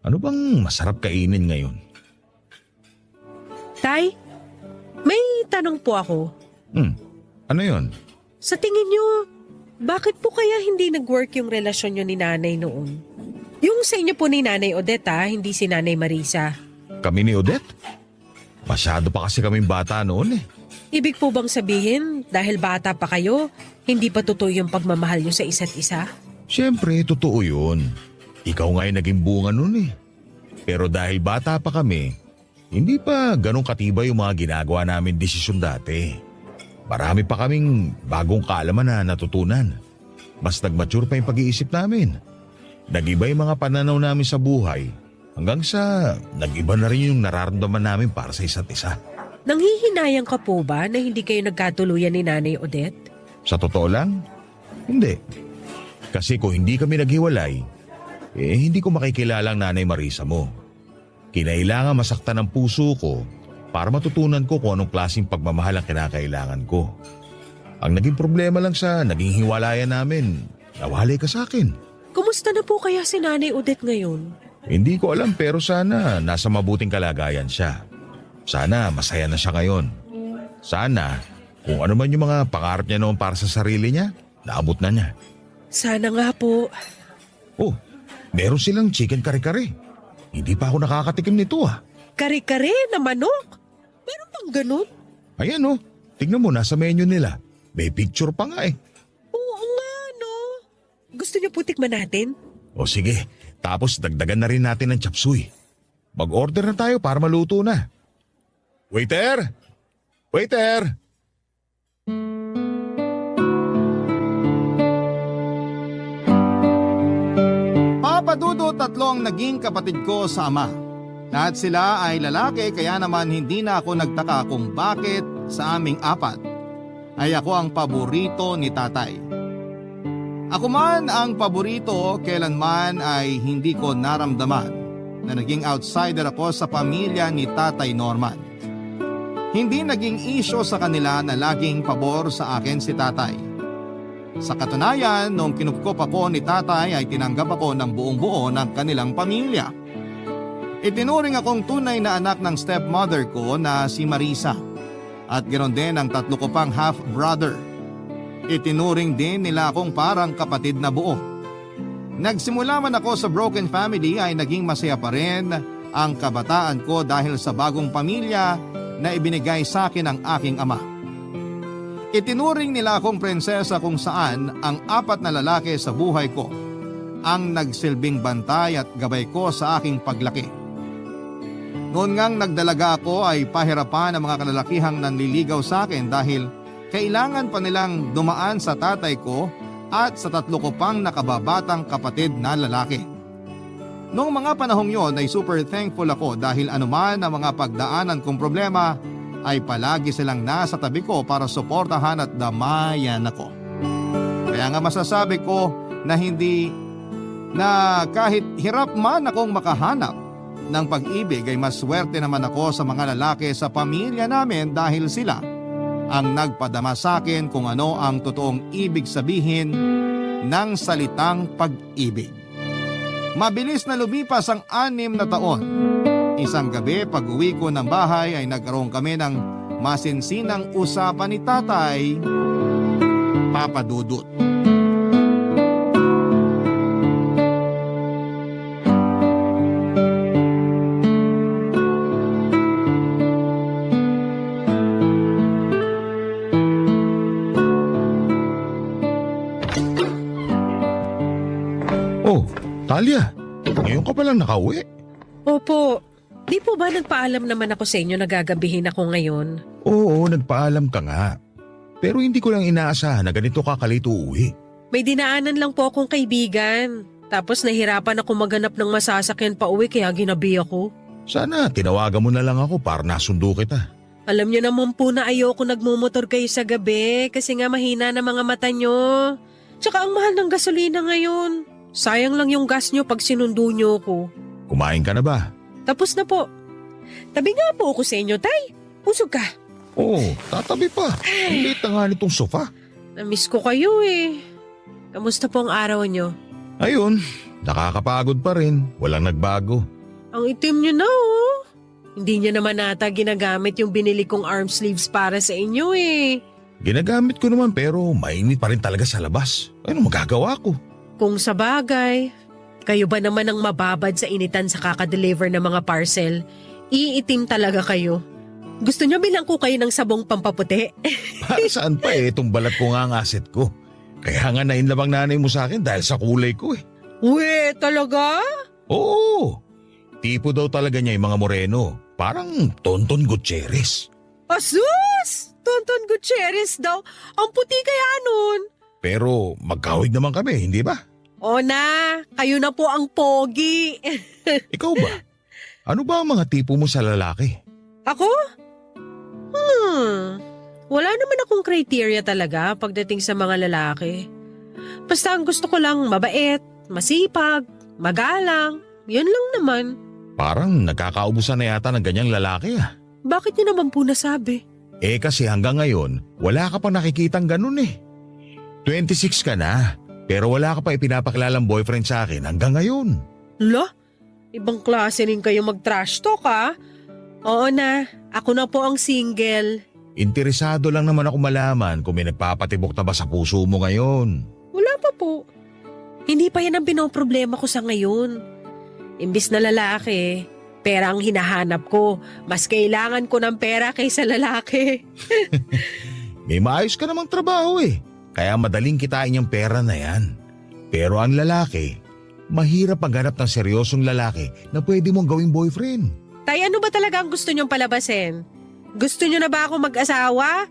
Ano bang masarap kainin ngayon? Tay, may tanong po ako. Ano yon? Sa tingin niyo, bakit po kaya hindi nag-work yung relasyon niyo ni Nanay noon? Yung sa inyo po ni Nanay Odette hindi si Nanay Marisa. Kami ni Odette? Masyado pa kasi kaming bata noon eh. Ibig po bang sabihin, dahil bata pa kayo, hindi pa totoo yung pagmamahal niyo sa isa't isa? Siyempre, totoo yun. Ikaw nga yung naging bunga nun eh. Pero dahil bata pa kami, hindi pa ganong katibay yung mga ginagawa namin desisyon dati. Marami pa kaming bagong kaalaman na natutunan. Mas nag-mature pa yung pag-iisip namin. Nag-iba yung mga pananaw namin sa buhay hanggang sa nag-iba na rin yung nararamdaman namin para sa isa't isa. Nanghihinayang ka po ba na hindi kayo nagkatuluyan ni Nanay Odette? Sa totoo lang, hindi. Kasi kung hindi kami naghiwalay, hindi ko makikilala ang Nanay Marisa mo. Kinailangan masaktan ang puso ko para matutunan ko kung anong klaseng pagmamahal ang kinakailangan ko. Ang naging problema lang sa naging hiwalayan namin, nawalay ka sa akin. Kumusta na po kaya si Nanay Odette ngayon? Hindi ko alam pero sana nasa mabuting kalagayan siya. Sana masaya na siya ngayon. Sana kung ano man yung mga pangarap niya noon para sa sarili niya, naabot na niya. Sana nga po. Oh, meron silang chicken kare-kare. Hindi pa ako nakakatikim nito ah. Kare-kare na manok? Meron bang ganun? Ayan oh, tignan mo nasa menu nila. May picture pa nga eh. Oo nga, no? Gusto niyo po tikman natin? O sige, tapos dagdagan na rin natin ng chapsuy. Mag-order na tayo para maluto na. Waiter! Waiter! Papa Dudo, 3 ang naging kapatid ko sa ama. Lahat sila ay lalaki kaya naman hindi na ako nagtaka kung bakit sa aming 4 ay ako ang paborito ni tatay. Ako man ang paborito, kailanman ay hindi ko naramdaman na naging outsider ako sa pamilya ni Tatay Norman. Hindi naging issue sa kanila na laging pabor sa akin si tatay. Sa katunayan, nung kinupkop ako ni tatay ay tinanggap ako ng buong-buo ng kanilang pamilya. Itinuring akong tunay na anak ng stepmother ko na si Marisa at ganoon din ang 3 ko pang half-brother. Itinuring din nila akong parang kapatid na buo. Nagsimula man ako sa broken family ay naging masaya pa rin ang kabataan ko dahil sa bagong pamilya na ibinigay sa akin ng aking ama. Itinuring nila akong prinsesa kung saan ang 4 na lalaki sa buhay ko ang nagsilbing bantay at gabay ko sa aking paglaki. Noon ngang nagdalaga ako ay pahirapan ng mga kalalakihang nanliligaw sa akin dahil kailangan pa nilang dumaan sa tatay ko at sa 3 ko pang nakababatang kapatid na lalaki. Noong mga panahong yon ay super thankful ako dahil anuman ang mga pagdaanan kong problema ay palagi silang nasa tabi ko para suportahan at damayan ako. Kaya nga masasabi ko na kahit hirap man akong makahanap ng pag-ibig ay mas swerte naman ako sa mga lalaki sa pamilya namin dahil sila ang nagpadama sa akin kung ano ang totoong ibig sabihin ng salitang pag-ibig. Mabilis na lumipas ang 6 na taon. Isang gabi pag-uwi ko ng bahay ay nagkaroon kami ng masinsinang usapan ni tatay, Papa Dudut. Oh, Talia, ngayon ka palang nakauwi. Opo. Di po ba nagpaalam naman ako sa inyo na gagabihin ako ngayon? Oo, nagpaalam ka nga. Pero hindi ko lang inaasahan na ganito ka kalito uuwi. May dinaanan lang po akong kaibigan. Tapos nahirapan ako maghanap ng masasakyan pa uwi kaya ginabi ako. Sana tinawagan mo na lang ako para nasundo kita. Alam niyo naman po na ayoko nagmumotor kayo sa gabi kasi nga mahina na mga mata niyo. Tsaka ang mahal ng gasolina ngayon. Sayang lang yung gas niyo pag sinundo niyo ako. Kumain ka na ba? Tapos na po. Tabi nga po ako sa inyo, Tay. Usog ka. Oo, tatabi pa. Ang liit na nga nitong sofa. Namiss ko kayo eh. Kamusta po ang araw niyo? Ayun, nakakapagod pa rin. Walang nagbago. Ang itim niyo na oh. Hindi niyo naman nata ginagamit yung binili kong arm sleeves para sa inyo eh. Ginagamit ko naman pero mainit pa rin talaga sa labas. Ano magagawa ko? Kung sa bagay, kayo ba naman ang mababad sa initan sa kakadeliver ng mga parcel? Iitim talaga kayo. Gusto niyo bilang ko kayo ng sabong pampaputi? Para saan pa itong balat ko nga ang asset ko. Kaya nga nainlabang nanay mo sa akin dahil sa kulay ko eh. We, talaga? Oo, tipo daw talaga niya yung mga moreno. Parang Tonton Gutierrez. Asus! Tonton Gutierrez daw. Ang puti kaya nun. Pero magkawig naman kami, hindi ba? O na, kayo na po ang pogi. Ikaw ba? Ano ba ang mga tipo mo sa lalaki? Ako? Wala naman akong criteria talaga pagdating sa mga lalaki. Basta ang gusto ko lang mabait, masipag, magalang. Yun lang naman. Parang nagkakaubusan na yata ng ganyang lalaki ah. Bakit niyo naman po nasabi? Eh kasi hanggang ngayon, wala ka pa nakikitang ganun eh. 26 ka na, pero wala ka pa ipinapakilalang boyfriend sa akin hanggang ngayon. Lo? Ibang klase rin kayo mag-trash talk ha? Oo na, ako na po ang single. Interesado lang naman ako malaman kung may nagpapatibok na ba sa puso mo ngayon. Wala pa po. Hindi pa yan ang pinoproblema ko sa ngayon. Imbis na lalaki, pera ang hinahanap ko. Mas kailangan ko ng pera kaysa lalaki. May maayos ka namang trabaho eh. Kaya madaling kitain yung pera na yan. Pero ang lalaki, mahirap maghanap ng seryosong lalaki na pwede mong gawing boyfriend. Tay, ano ba talaga ang gusto niyong palabasin? Gusto niyo na ba ako mag-asawa?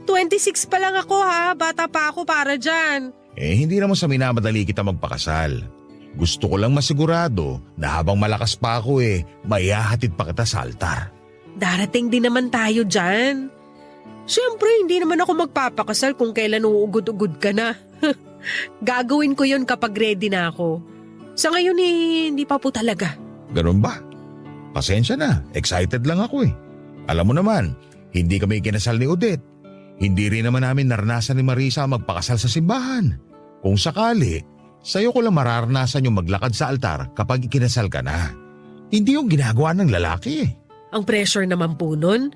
26 pa lang ako ha, bata pa ako para dyan. Eh hindi naman sa minamadali kita magpakasal. Gusto ko lang masigurado na habang malakas pa ako maihahatid pa kita sa altar. Darating din naman tayo dyan. Siyempre, hindi naman ako magpapakasal kung kailan uugod-ugod ka na. Gagawin ko yun kapag ready na ako. Sa ngayon hindi pa po talaga. Ganun ba? Pasensya na, excited lang ako eh. Alam mo naman, hindi kami kinasal ni Odette. Hindi rin naman namin naranasan ni Marisa magpakasal sa simbahan. Kung sakali, sa'yo ko lang mararanasan yung maglakad sa altar kapag ikinasal ka na. Hindi yung ginagawa ng lalaki eh. Ang pressure naman po nun.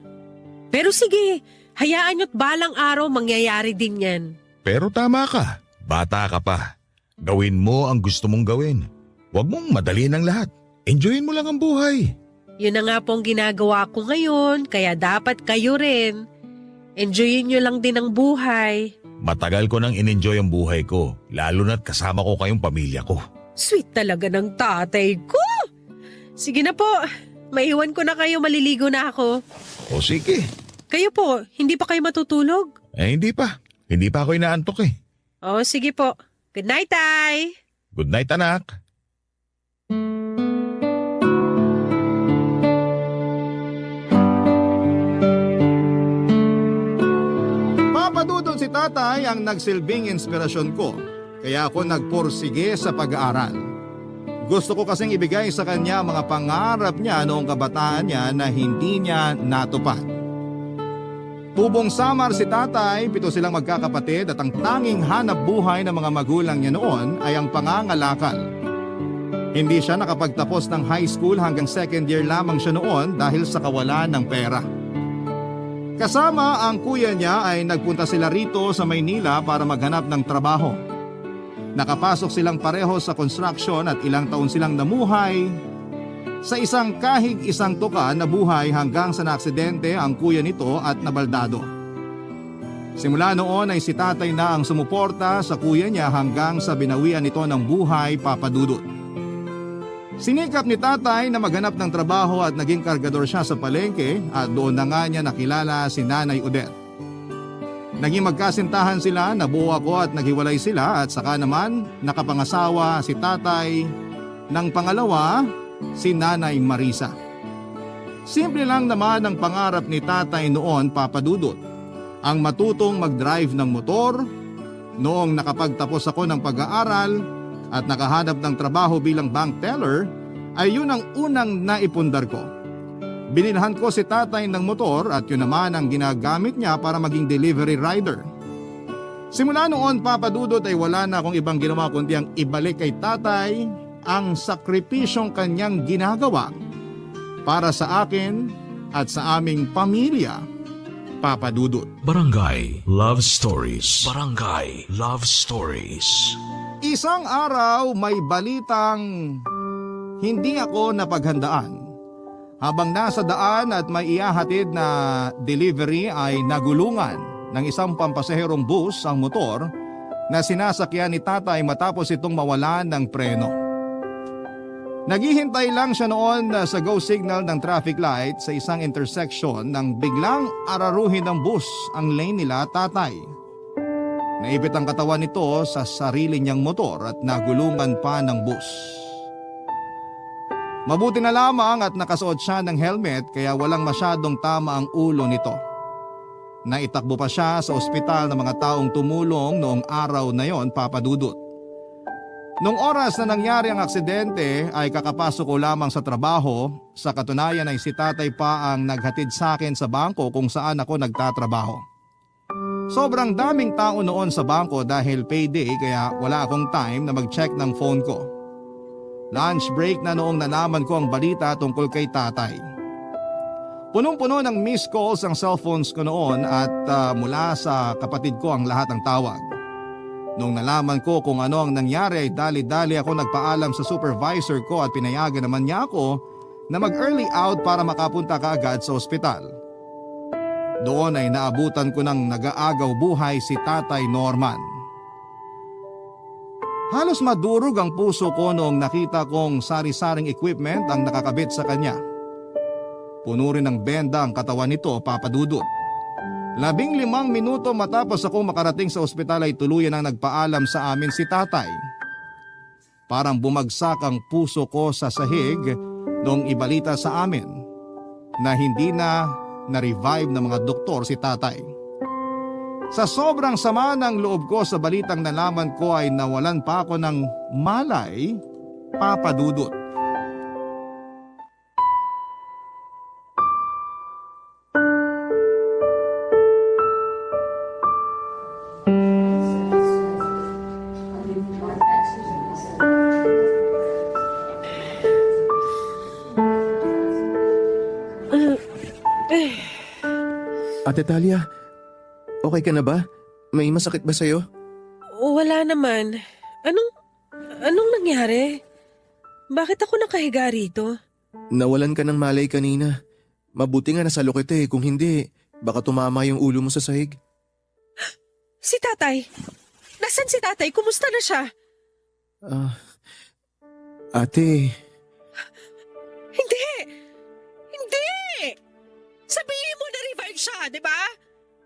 Pero sige, hayaan nyo't balang araw mangyayari din yan. Pero tama ka, bata ka pa. Gawin mo ang gusto mong gawin. Huwag mong madaliin ang lahat. Enjoyin mo lang ang buhay. Yun na nga pong ginagawa ko ngayon, kaya dapat kayo rin. Enjoyin nyo lang din ang buhay. Matagal ko nang in-enjoy ang buhay ko, lalo na't kasama ko kayong pamilya ko. Sweet talaga ng tatay ko. Sige na po, maiwan ko na kayo, maliligo na ako. O sige. Kayo po, hindi pa kayo matutulog? Eh hindi pa. Hindi pa ako inaantok eh. O sige po. Good night, Tay! Good night anak. Papadudon si tatay ang nagsilbing inspirasyon ko, kaya ako nagpursige sa pag-aaral. Gusto ko kasing ibigay sa kanya mga pangarap niya noong kabataan niya na hindi niya natupad. Tubong Samar si tatay, 7 silang magkakapatid at ang tanging hanap buhay ng mga magulang niya noon ay ang pangangalakal. Hindi siya nakapagtapos ng high school hanggang 2nd year lamang siya noon dahil sa kawalan ng pera. Kasama ang kuya niya ay nagpunta sila rito sa Maynila para maghanap ng trabaho. Nakapasok silang pareho sa construction at ilang taon silang namuhay sa isang kahig isang tuka na buhay hanggang sa naaksidente ang kuya nito at nabaldado. Simula noon ay si tatay na ang sumuporta sa kuya niya hanggang sa binawian nito ng buhay papadudot. Sinikap ni tatay na maghanap ng trabaho at naging kargador siya sa palengke at doon na nga niya nakilala si Nanay Odette. Naging magkasintahan sila, nabuo ako at naghiwalay sila at saka naman nakapangasawa si tatay ng pangalawa, si Nanay Marisa. Simple lang naman ang pangarap ni tatay noon, Papa Dudut. Ang matutong mag-drive ng motor. Noong nakapagtapos ako ng pag-aaral at nakahanap ng trabaho bilang bank teller, ay yun ang unang naipundar ko. Binilhan ko si tatay ng motor at yun naman ang ginagamit niya para maging delivery rider. Simula noon, Papa Dudut, ay wala na akong ibang ginawa kundi ang ibalik kay tatay ang sakripisyong kanyang ginagawa para sa akin at sa aming pamilya, Papa Dudut. Barangay Love Stories. Barangay Love Stories. Isang araw may balitang hindi ako napaghandaan. Habang nasa daan at may ihahatid na delivery ay nagulungan ng isang pampasaherong bus ang motor na sinasakyan ni tatay matapos itong mawalan ng preno. Naghihintay lang siya noon sa go signal ng traffic light sa isang intersection nang biglang araruhin ng bus ang lane nila tatay. Naipit ang katawan nito sa sarili niyang motor at nagulungan pa ng bus. Mabuti na lamang at nakasuot siya ng helmet kaya walang masyadong tama ang ulo nito. Naitakbo pa siya sa ospital ng mga taong tumulong noong araw na yon, Papa Dudut. Noong oras na nangyari ang aksidente ay kakapasok ko lamang sa trabaho. Sa katunayan ay si tatay pa ang naghatid sa akin sa bangko kung saan ako nagtatrabaho. Sobrang daming tao noon sa bangko dahil payday kaya wala akong time na mag-check ng phone ko. Lunch break na noong nalaman ko ang balita tungkol kay tatay. Punong-puno ng missed calls ang cellphones ko noon at mula sa kapatid ko ang lahat ng tawag. Nung nalaman ko kung ano ang nangyari ay dali-dali ako nagpaalam sa supervisor ko at pinayagan naman niya ako na mag-early out para makapunta kaagad sa ospital. Doon ay naabutan ko ng nag-aagaw buhay si Tatay Norman. Halos madurog ang puso ko noong nakita kong sari-saring equipment ang nakakabit sa kanya. Puno rin ng benda ang katawan nito, Papa Dudut. 15 minuto matapos ako makarating sa ospital ay tuluyan ang nagpaalam sa amin si tatay. Parang bumagsak ang puso ko sa sahig noong ibalita sa amin na hindi na-revive ng mga doktor si tatay. Sa sobrang sama ng loob ko sa balitang nalaman ko ay nawalan pa ako ng malay, Papa Dudut. Ate Talia, okay ka na ba? May masakit ba sa'yo? Wala naman. Anong nangyari? Bakit ako nakahiga rito? Nawalan ka ng malay kanina. Mabuti nga nasa kita eh. Kung hindi, baka tumama yung ulo mo sa sahig. Si tatay. Nasaan si tatay? Kumusta na siya? Ate, Hindi! Hindi! Sabihin mo na-revive siya, di ba?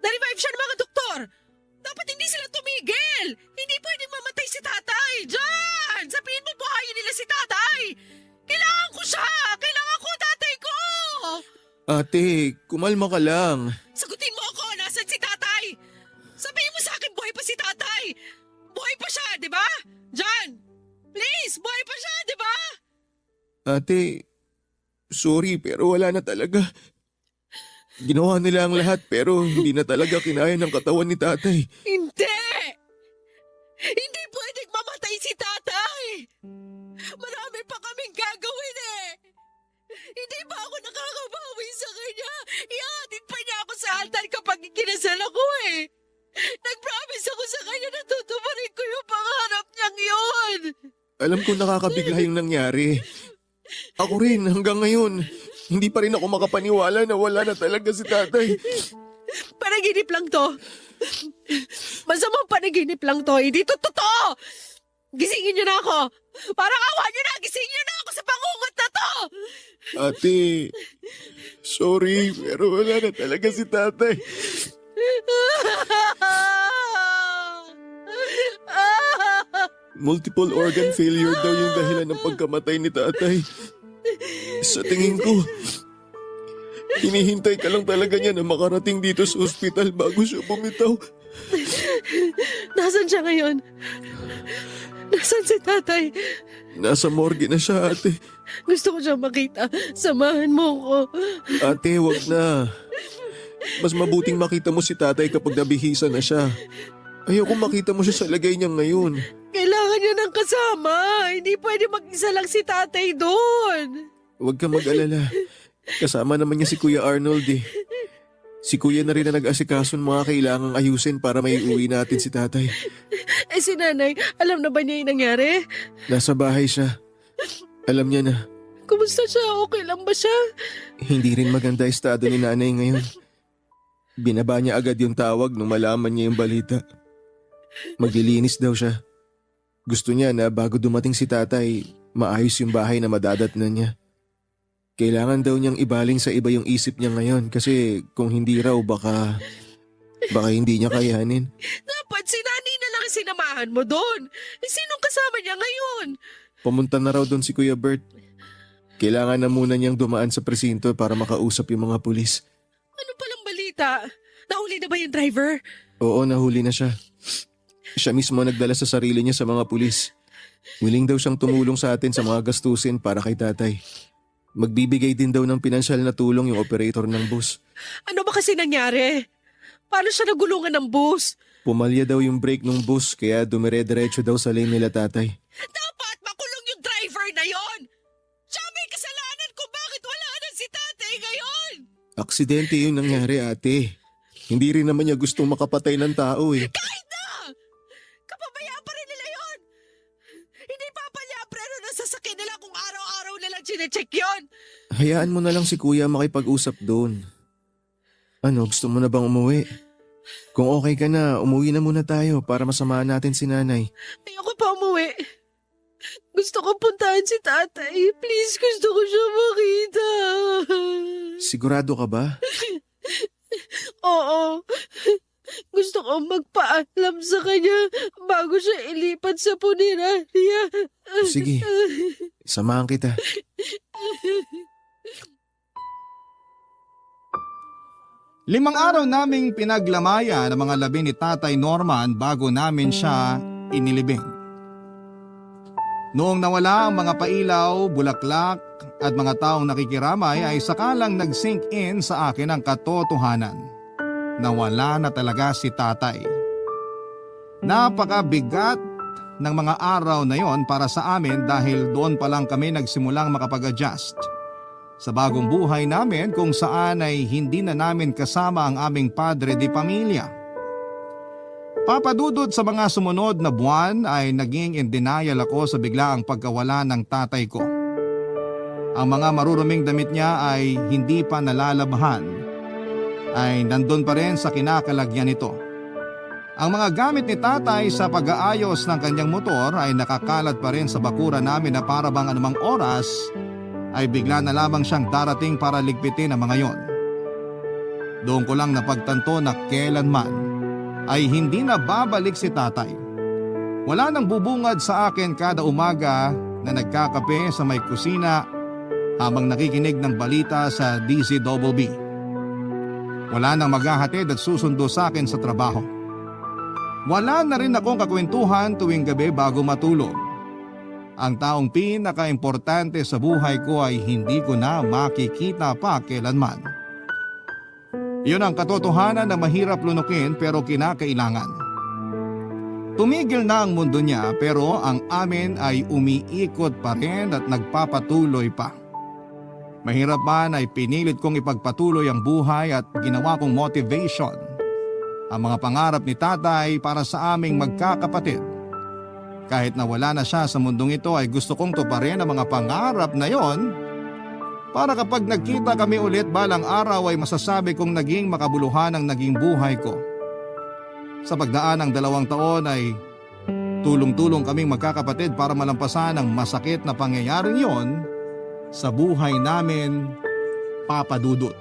Na-revive siya ng mga doktor. Dapat hindi sila tumigil. Hindi pwedeng mamatay si tatay. Diyan! Sabihin mo buhayin nila si tatay. Kailangan ko siya. Kailangan ko tatay ko. ate, kumalma ka lang. Sagutin mo ako. Nasaan si tatay? Sabihin mo sa akin buhay pa si tatay. Buhay pa siya, di ba? Diyan! Please, buhay pa siya, di ba? Ate, sorry pero wala na talaga. Ginawa nila ang lahat pero hindi na talaga kinaya ng katawan ni tatay. Hindi! Hindi pwedeng mamatay si tatay! Marami pa kaming gagawin eh! Hindi ba ako nakakabawi sa kanya? Ihatid pa niya ako sa altar kapag ikinasal ako eh! Nag-promise ako sa kanya na tutuparin ko yung pangarap niyang yun! Alam ko nakakabigla yung nangyari. Ako rin hanggang ngayon. Hindi pa rin ako makapaniwala na wala na talaga si tatay. Panaginip lang to. Masamang panaginip lang to. Hindi to totoo. Gisingin niyo na ako. Parang awa niyo na. Gisingin niyo na ako sa pangulo. Ate, sorry, pero wala na talaga si tatay. Multiple organ failure daw yung dahilan ng pagkamatay ni tatay. Sa tingin ko, hinihintay ka lang talaga niya na makarating dito sa ospital bago siya bumitaw. Nasaan siya ngayon? Nasaan si tatay? Nasa morgue na siya, ate. Gusto ko siya makita. Samahan mo ko. Ate, wag na. Mas mabuting makita mo si tatay kapag nabihisa na siya. Ayoko makita mo siya sa lagay niya ngayon. Kailangan niya ng kasama. Hindi pwede mag-isa lang si tatay doon. Huwag ka mag-alala. Kasama naman niya si Kuya Arnold eh. Si Kuya na rin na nag-asikaso ng mga kailangang ayusin para may uwi natin si tatay. Eh si nanay, alam na ba niya yung nangyari? Nasa bahay siya. Alam niya na. Kumusta siya? Okay lang ba siya? Hindi rin maganda estado ni nanay ngayon. Binaba niya agad yung tawag nung malaman niya yung balita. Maglilinis daw siya. Gusto niya na bago dumating si tatay, maayos yung bahay na madadatnan niya. Kailangan daw niyang ibaling sa iba yung isip niya ngayon kasi kung hindi raw baka hindi niya kayanin. Dapat si nanay na lang sinamahan mo doon. Sinong kasama niya ngayon? Pumunta na raw doon si Kuya Bert. Kailangan na muna niyang dumaan sa presinto para makausap yung mga pulis. Ano palang balita? Nahuli na ba yung driver? Oo, nahuli na siya. Siya mismo nagdala sa sarili niya sa mga pulis. Willing daw siyang tumulong sa atin sa mga gastusin para kay tatay. Magbibigay din daw ng pinansyal na tulong yung operator ng bus. Ano ba kasi nangyari? Paano siya nagulungan ng bus? Pumalya daw yung brake ng bus kaya dumire-diretso daw sa lane nila tatay. Dapat makulong yung driver na yon. Siya may kasalanan kung bakit wala na si tatay ngayon. Aksidente yung nangyari, ate. Hindi rin naman niya gustong makapatay ng tao eh. Kahit na! Kapabaya pa rin nila yon. Hindi papalya preno ng sasakyan nila kung araw-araw nilang chinecheck yon. Hayaan mo na lang si kuya makipag-usap doon. Ano, gusto mo na bang umuwi? Kung okay ka na, umuwi na muna tayo para masamahan natin si nanay. Ayoko pa umuwi. Gusto ko puntahan si tatay. Please, gusto ko siya makita. Sigurado ka ba? Oo. Gusto ko magpaalam sa kanya bago siya ilipat sa punerarya. Sige, samahan kita. Limang araw naming pinaglamaya ng mga labi ni Tatay Norman bago namin siya inilibing. Noong nawala ang mga pailaw, bulaklak at mga taong nakikiramay ay sakalang nag-sink in sa akin ang katotohanan. Nawala na talaga si tatay. Napakabigat ng mga araw na yon para sa amin dahil doon pa lang kami nagsimulang makapag-adjust sa bagong buhay namin kung saan ay hindi na namin kasama ang aming padre di pamilya. Papadudod sa mga sumunod na buwan ay naging in denial ako sa biglaang pagkawala ng tatay ko. Ang mga maruruming damit niya ay hindi pa nalalabhan, ay nandun pa rin sa kinakalagyan nito. Ang mga gamit ni tatay sa pag-aayos ng kanyang motor ay nakakalat pa rin sa bakura namin na para bang anumang oras ay bigla na lamang siyang darating para ligpitin ang mga yon. Doon ko lang napagtanto na kailanman ay hindi na babalik si tatay. Wala nang bubungad sa akin kada umaga na nagkakape sa may kusina habang nakikinig ng balita sa DZBB. Wala nang maghahatid at susundo sa akin sa trabaho. Wala na rin akong kakwentuhan tuwing gabi bago matulog. Ang taong pinaka-importante sa buhay ko ay hindi ko na makikita pa kailanman. Yun ang katotohanan na mahirap lunukin pero kinakailangan. Tumigil na ang mundo niya pero ang amin ay umiikot pa rin at nagpapatuloy pa. Mahirap man ay pinilit kong ipagpatuloy ang buhay at ginawa kong motivation ang mga pangarap ni tatay para sa aming magkakapatid. Kahit na wala na siya sa mundong ito ay gusto kong tuparin ang mga pangarap na yon para kapag nagkita kami ulit balang araw ay masasabi kong naging makabuluhan ang naging buhay ko. Sa pagdaan ng 2 taon ay tulong-tulong kaming magkakapatid para malampasan ang masakit na pangyayaring yon sa buhay namin, Papa Dudut.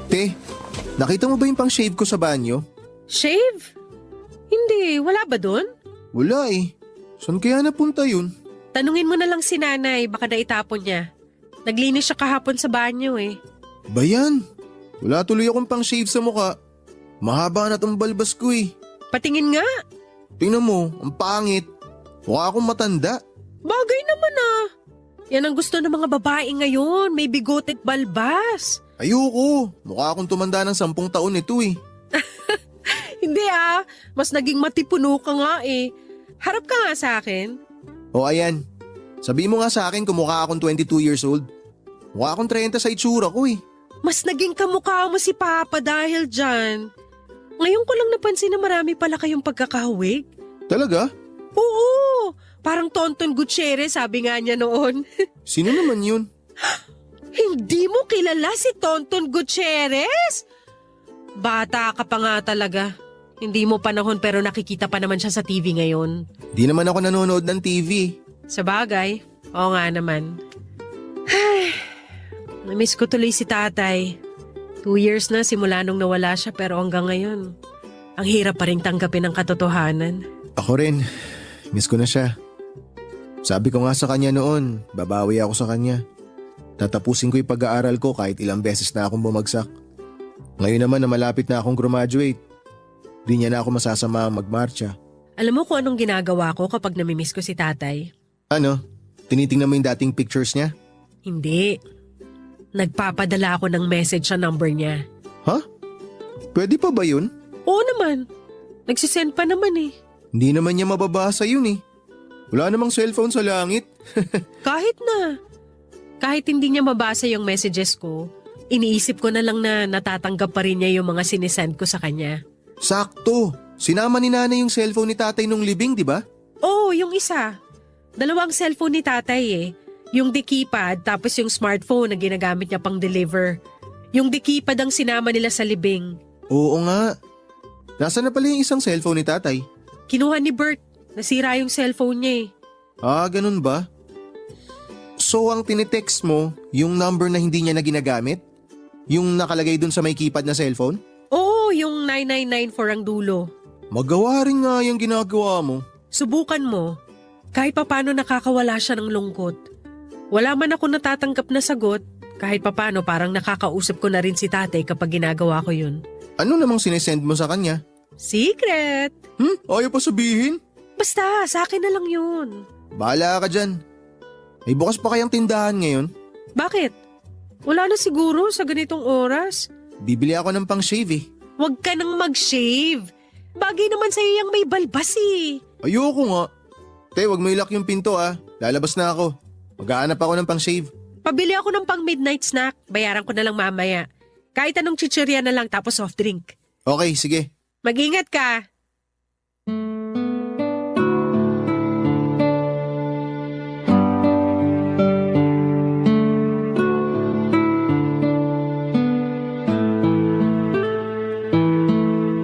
Te, nakita mo ba yung pang-shave ko sa banyo? Shave? Hindi, wala ba dun? Wala eh. Saan kaya napunta yun? Tanungin mo na lang si nanay, baka naitapon niya. Naglinis siya kahapon sa banyo eh. Bayan, wala tuloy akong pang-shave sa mukha. Mahaba na tong balbas ko eh. Patingin nga. Tingnan mo, ang pangit. Mukha akong matanda. Bagay naman ah. Yan ang gusto ng mga babae ngayon, may bigote at balbas. Ayoko, mukha akong tumanda ng 10 taon ito eh. Hindi ah, mas naging matipuno ka nga eh. Harap ka nga sa akin. O ayan, sabihin mo nga sa akin kung mukha akong 22 years old. Mukha akong 30 sa itsura ko eh. Mas naging kamukha mo si Papa dahil dyan. Ngayon ko lang napansin na marami pala kayong pagkakahawig. Talaga? Oo, parang Tonton Gutierrez sabi nga niya noon. Sino naman yun? Hindi mo kilala si Tonton Gutierrez? Bata ka pa nga talaga. Hindi mo panahon pero nakikita pa naman siya sa TV ngayon. Di naman ako nanonood ng TV. Sa bagay, oo nga naman. Ay, namiss ko tuloy si tatay. 2 years na simula nung nawala siya pero hanggang ngayon, ang hirap pa rin tanggapin ang katotohanan. Ako rin, miss ko na siya. Sabi ko nga sa kanya noon, babawi ako sa kanya. Tatapusin ko yung pag-aaral ko kahit ilang beses na akong bumagsak. Ngayon naman na malapit na akong graduate, di niya na ako masasama ang magmarcha. Alam mo kung anong ginagawa ko kapag namimiss ko si tatay? Ano? Tinitingnan mo yung dating pictures niya? Hindi. Nagpapadala ako ng message sa number niya. Ha? Pwede pa ba yun? Oo naman. Nagsisend pa naman eh. Hindi naman niya mababasa yun eh. Wala namang cellphone sa langit. Kahit na. Kahit hindi niya mabasa yung messages ko, iniisip ko na lang na natatanggap pa rin niya yung mga sinesend ko sa kanya. Sakto. Sinama ni nanay yung cellphone ni tatay nung libing, di ba? Oo, yung isa. 2 cellphone ni tatay eh. Yung di keypad tapos yung smartphone na ginagamit niya pang deliver. Yung di keypad ang sinama nila sa libing. Oo nga. Nasaan na pala yung isang cellphone ni tatay? Kinuha ni Bert. Nasira yung cellphone niya eh. Ah, ganun ba? So ang tinitext mo, yung number na hindi niya na ginagamit? Yung nakalagay dun sa may keypad na cellphone? Oo, yung 9994 ang dulo. Magawa rin nga yung ginagawa mo. Subukan mo. Kahit papano nakakawala siya ng lungkot. Wala man ako natatanggap na sagot, kahit papano parang nakakausap ko na rin si tatay kapag ginagawa ko yun. Ano namang sinesend mo sa kanya? Secret! Ayaw pa sabihin? Basta, sa akin na lang yun. Bahala ka dyan. May bukas pa kayang tindahan ngayon? Bakit? Wala na siguro sa ganitong oras. Bibili ako ng pang-shave eh. Huwag ka nang mag-shave. Bagay naman sa'yo yung may balbas eh. Ayoko nga. Te, wag mo ilak yung pinto ah. Lalabas na ako. Maghahanap ako ng pang-shave. Pabili ako ng pang midnight snack. Bayaran ko na lang mamaya. Kahit anong chichirya na lang tapos soft drink. Okay, sige. Mag-ingat ka.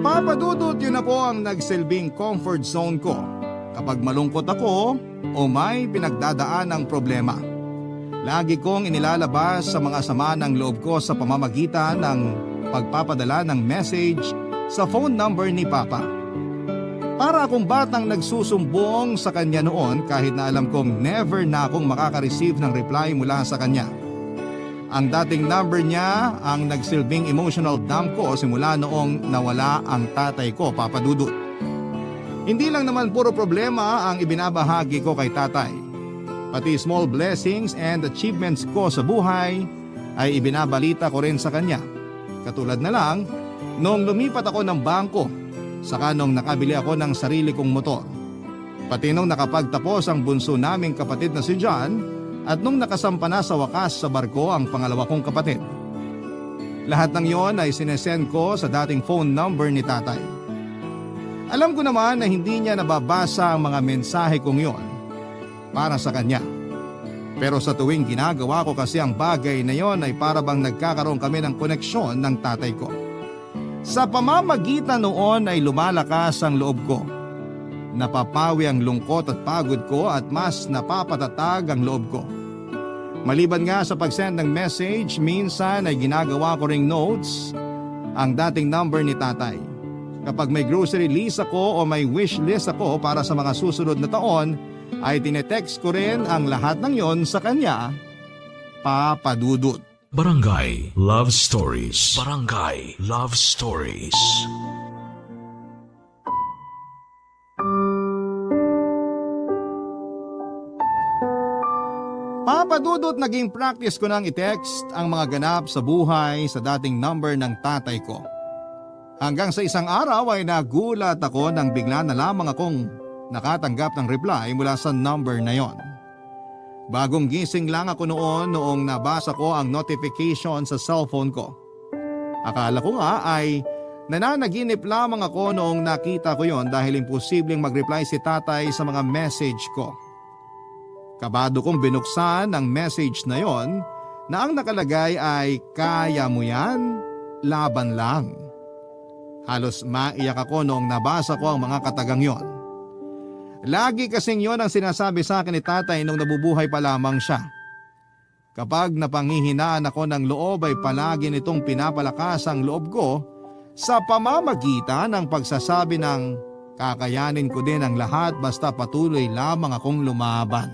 Papa Dudut, yun na po ang nagsilbing comfort zone ko kapag malungkot ako o may pinagdadaan ng problema. Lagi kong inilalabas sa mga sama ng loob ko sa pamamagitan ng pagpapadala ng message sa phone number ni Papa. Para akong batang nagsusumbong sa kanya noon kahit na alam kong never na akong makaka-receive ng reply mula sa kanya. Ang dating number niya ang nagsilbing emotional dump ko simula noong nawala ang tatay ko, Papa Dudut. Hindi lang naman puro problema ang ibinabahagi ko kay tatay. Pati small blessings and achievements ko sa buhay ay ibinabalita ko rin sa kanya. Katulad na lang, noong lumipat ako ng bangko, saka nung nakabili ako ng sarili kong motor. Pati nung nakapagtapos ang bunso naming kapatid na si John at nung nakasampa na sa wakas sa barko ang pangalawa kong kapatid. Lahat ng yon ay sinesend ko sa dating phone number ni tatay. Alam ko naman na hindi niya nababasa ang mga mensahe kong yon para sa kanya. Pero sa tuwing ginagawa ko kasi ang bagay na yon ay para bang nagkakaroon kami ng koneksyon ng tatay ko. Sa pamamagitan noon ay lumalakas ang loob ko. Napapawi ang lungkot at pagod ko at mas napapatatag ang loob ko. Maliban nga sa pag-send ng message, minsan ay ginagawa ko ring notes ang dating number ni tatay. Kapag may grocery list ako o may wish list ako para sa mga susunod na taon, ay tinetext ko rin ang lahat ng yon sa kanya, Papa Dudut. Barangay Love Stories. Barangay Love Stories. Papa Dudut, naging practice ko nang i-text ang mga ganap sa buhay sa dating number ng tatay ko. Hanggang sa isang araw ay nagulat ako nang bigla na lamang akong nakatanggap ng reply mula sa number na yon. Bagong gising lang ako noong nabasa ko ang notification sa cellphone ko. Akala ko nga ay nananaginip lamang ako noong nakita ko yon dahil imposibleng mag-reply si tatay sa mga message ko. Kabado kong binuksan ang message na yon na ang nakalagay ay kaya mo yan, laban lang. Halos maiyak ako noong nabasa ko ang mga katagang yon. Lagi kasing yon ang sinasabi sa akin ni tatay nung nabubuhay pa lamang siya. Kapag napanghihinaan ako ng loob ay palagi nitong pinapalakas ang loob ko sa pamamagitan ng pagsasabi ng kakayanin ko din ang lahat basta patuloy lamang akong lumaban.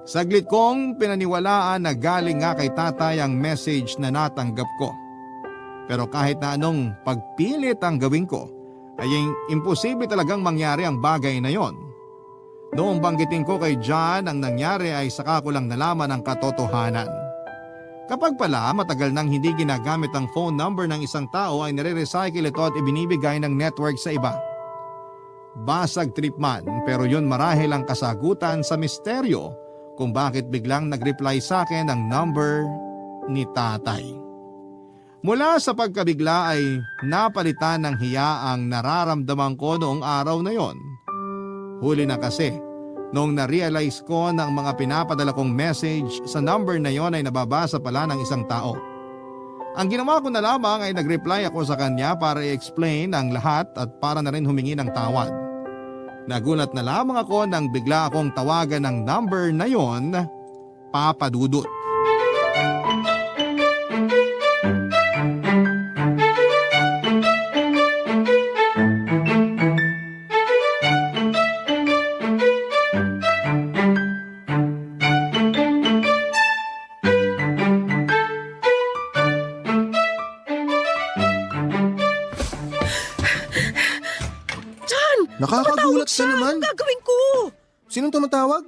Saglit kong pinaniwalaan na galing nga kay tatay ang message na natanggap ko. Pero kahit na anong pagpilit ang gawin ko, ay imposible talagang mangyari ang bagay na yon. Noong banggitin ko kay John ang nangyari ay saka ko lang nalaman ang katotohanan. Kapag pala matagal nang hindi ginagamit ang phone number ng isang tao ay nire-recycle ito at ibinibigay ng network sa iba. Basag trip man, pero yun marahil ang kasagutan sa misteryo kung bakit biglang nag-reply sa akin ang number ni tatay. Mula sa pagkabigla ay napalitan ng hiya ang nararamdaman ko noong araw na yon. Huli na kasi, noong na-realize ko na ang mga pinapadala kong message sa number na yon ay nababasa pala ng isang tao. Ang ginawa ko na lamang ay nag-reply ako sa kanya para i-explain ang lahat at para na rin humingi ng tawad. Nagulat na lamang ako nang bigla akong tawagan ng number na yon, Papa Dudut. Nakakagulat ka naman. Anong gagawin ko? Sinong tumatawag?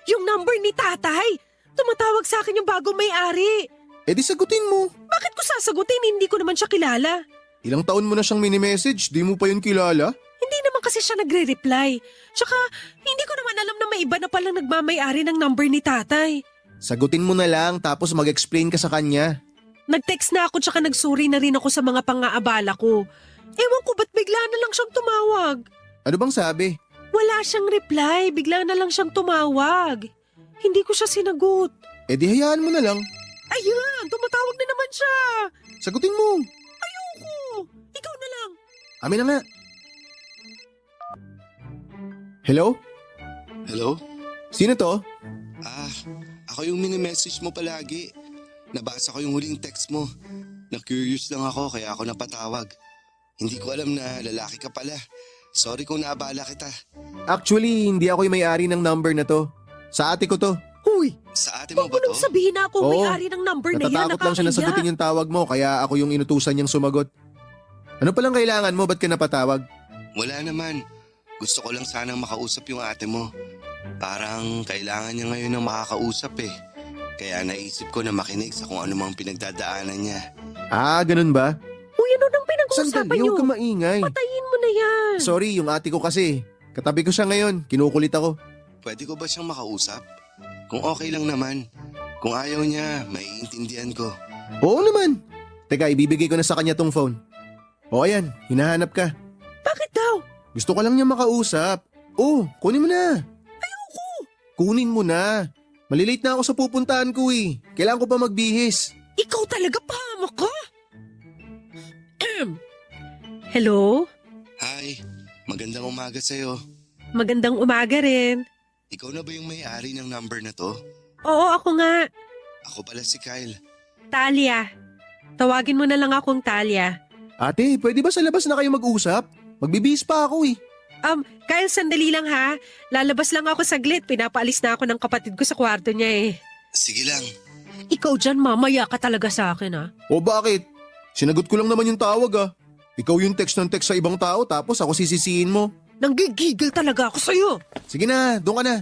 Yung number ni tatay. Tumatawag sa akin yung bagong may-ari. Eh di sagutin mo. Bakit ko sasagutin? Hindi ko naman siya kilala. Ilang taon mo na siyang mini-message, di mo pa yun kilala? Hindi naman kasi siya nagre-reply. Tsaka, hindi ko naman alam na may iba na palang nagmamay-ari ng number ni tatay. Sagutin mo na lang tapos mag-explain ka sa kanya. Nag-text na ako tsaka nagsuri na rin ako sa mga pang-aabala ko. Ewan ko ba't bigla na lang siyang tumawag. Ano bang sabi? Wala siyang reply, bigla na lang siyang tumawag. Hindi ko siya sinagot. Eh di hayaan mo na lang. Ayan, tumatawag na naman siya. Sagutin mo. Ayoko. Ikaw na lang. Amin na nga. Hello? Hello? Sino to? Ako yung mini-message mo palagi. Nabasa ko yung huling text mo. Na-curious lang ako kaya ako napatawag. Hindi ko alam na lalaki ka pala. Sorry kung naabala kita. Actually, hindi ako yung may-ari ng number na to. Sa ate ko to. Huy, Sa ate mo huwag ba mo nang to? sabihin na ako Oo. may-ari ng number na yan. Natatakot lang siya na sagutin yung tawag mo kaya ako yung inutusan niyang sumagot. Ano palang kailangan mo? Ba't ka napatawag? Wala naman. Gusto ko lang sanang makausap yung ate mo. Parang kailangan niya ngayon ng makakausap eh. Kaya naisip ko na makinig sa kung ano mang pinagdadaanan niya. Ah, ganun ba? Uy, ano nang pinag-uusapan Sandali, niyo? huwag ka maingay. Patayin mo na yan. Sorry, yung ate ko kasi. Katabi ko siya ngayon. Kinukulit ako. Pwede ko ba siyang makausap? Kung okay lang naman. Kung ayaw niya, maiintindihan ko. Oo naman. Teka, ibibigay ko na sa kanya tong phone. O ayan, hinahanap ka. Bakit daw? Gusto ko lang niya makausap. Oh, kunin mo na. Ayoko. Kunin mo na. Malilate na ako sa pupuntahan ko eh. Kailangan ko pa magbihis. Ikaw talaga pahamak ka. Hello? Hi, magandang umaga sa'yo. Magandang umaga rin. Ikaw na ba yung may-ari ng number na to? Oo, ako nga. Ako pala si Kyle. Talia. Tawagin mo na lang akong Talia. Ate, pwede ba sa labas na kayo mag-usap? Magbibihis pa ako eh. Kyle, sandali lang ha. Lalabas lang ako saglit. Pinapaalis na ako ng kapatid ko sa kwarto niya eh. Sige lang. Ikaw dyan, mamaya ka talaga sa akin ha. O bakit? Sinagot ko lang naman yung tawag ah. Ikaw yung text ng text sa ibang tao tapos ako sisisihin mo. Nanggigigil talaga ako sa'yo. Sige na, doon ka na.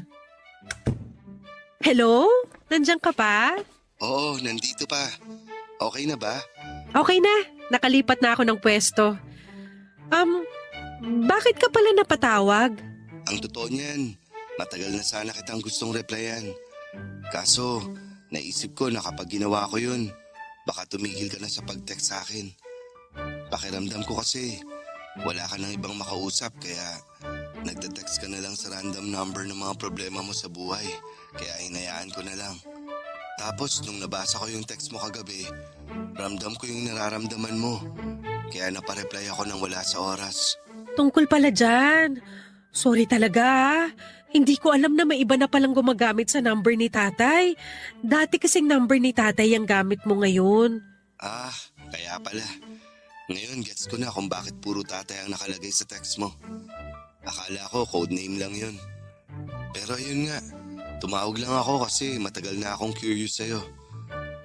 Hello? Nandiyan ka pa? Oo, nandito pa. Okay na ba? Okay na. Nakalipat na ako ng pwesto. Bakit ka pala napatawag? Ang totoo niyan, matagal na sana kitang gustong replyan. Kaso, naisip ko na kapag ginawa ko yun, baka tumigil ka na sa pag-text sa akin. Pakiramdam ko kasi, wala ka nang ibang makausap kaya nagte-text ka na lang sa random number ng mga problema mo sa buhay. Kaya hinayaan ko na lang. Tapos nung nabasa ko yung text mo kagabi, ramdam ko yung nararamdaman mo. Kaya napareply ako nang wala sa oras. Tungkol pala dyan. Sorry talaga ah. Hindi ko alam na may iba na palang gumagamit sa number ni tatay. Dati kasing number ni tatay ang gamit mo ngayon. Ah, kaya pala. Ngayon gets ko na kung bakit puro tatay ang nakalagay sa text mo. Akala ko codename lang yun. Pero ayun nga, tumawag lang ako kasi matagal na akong curious sa'yo.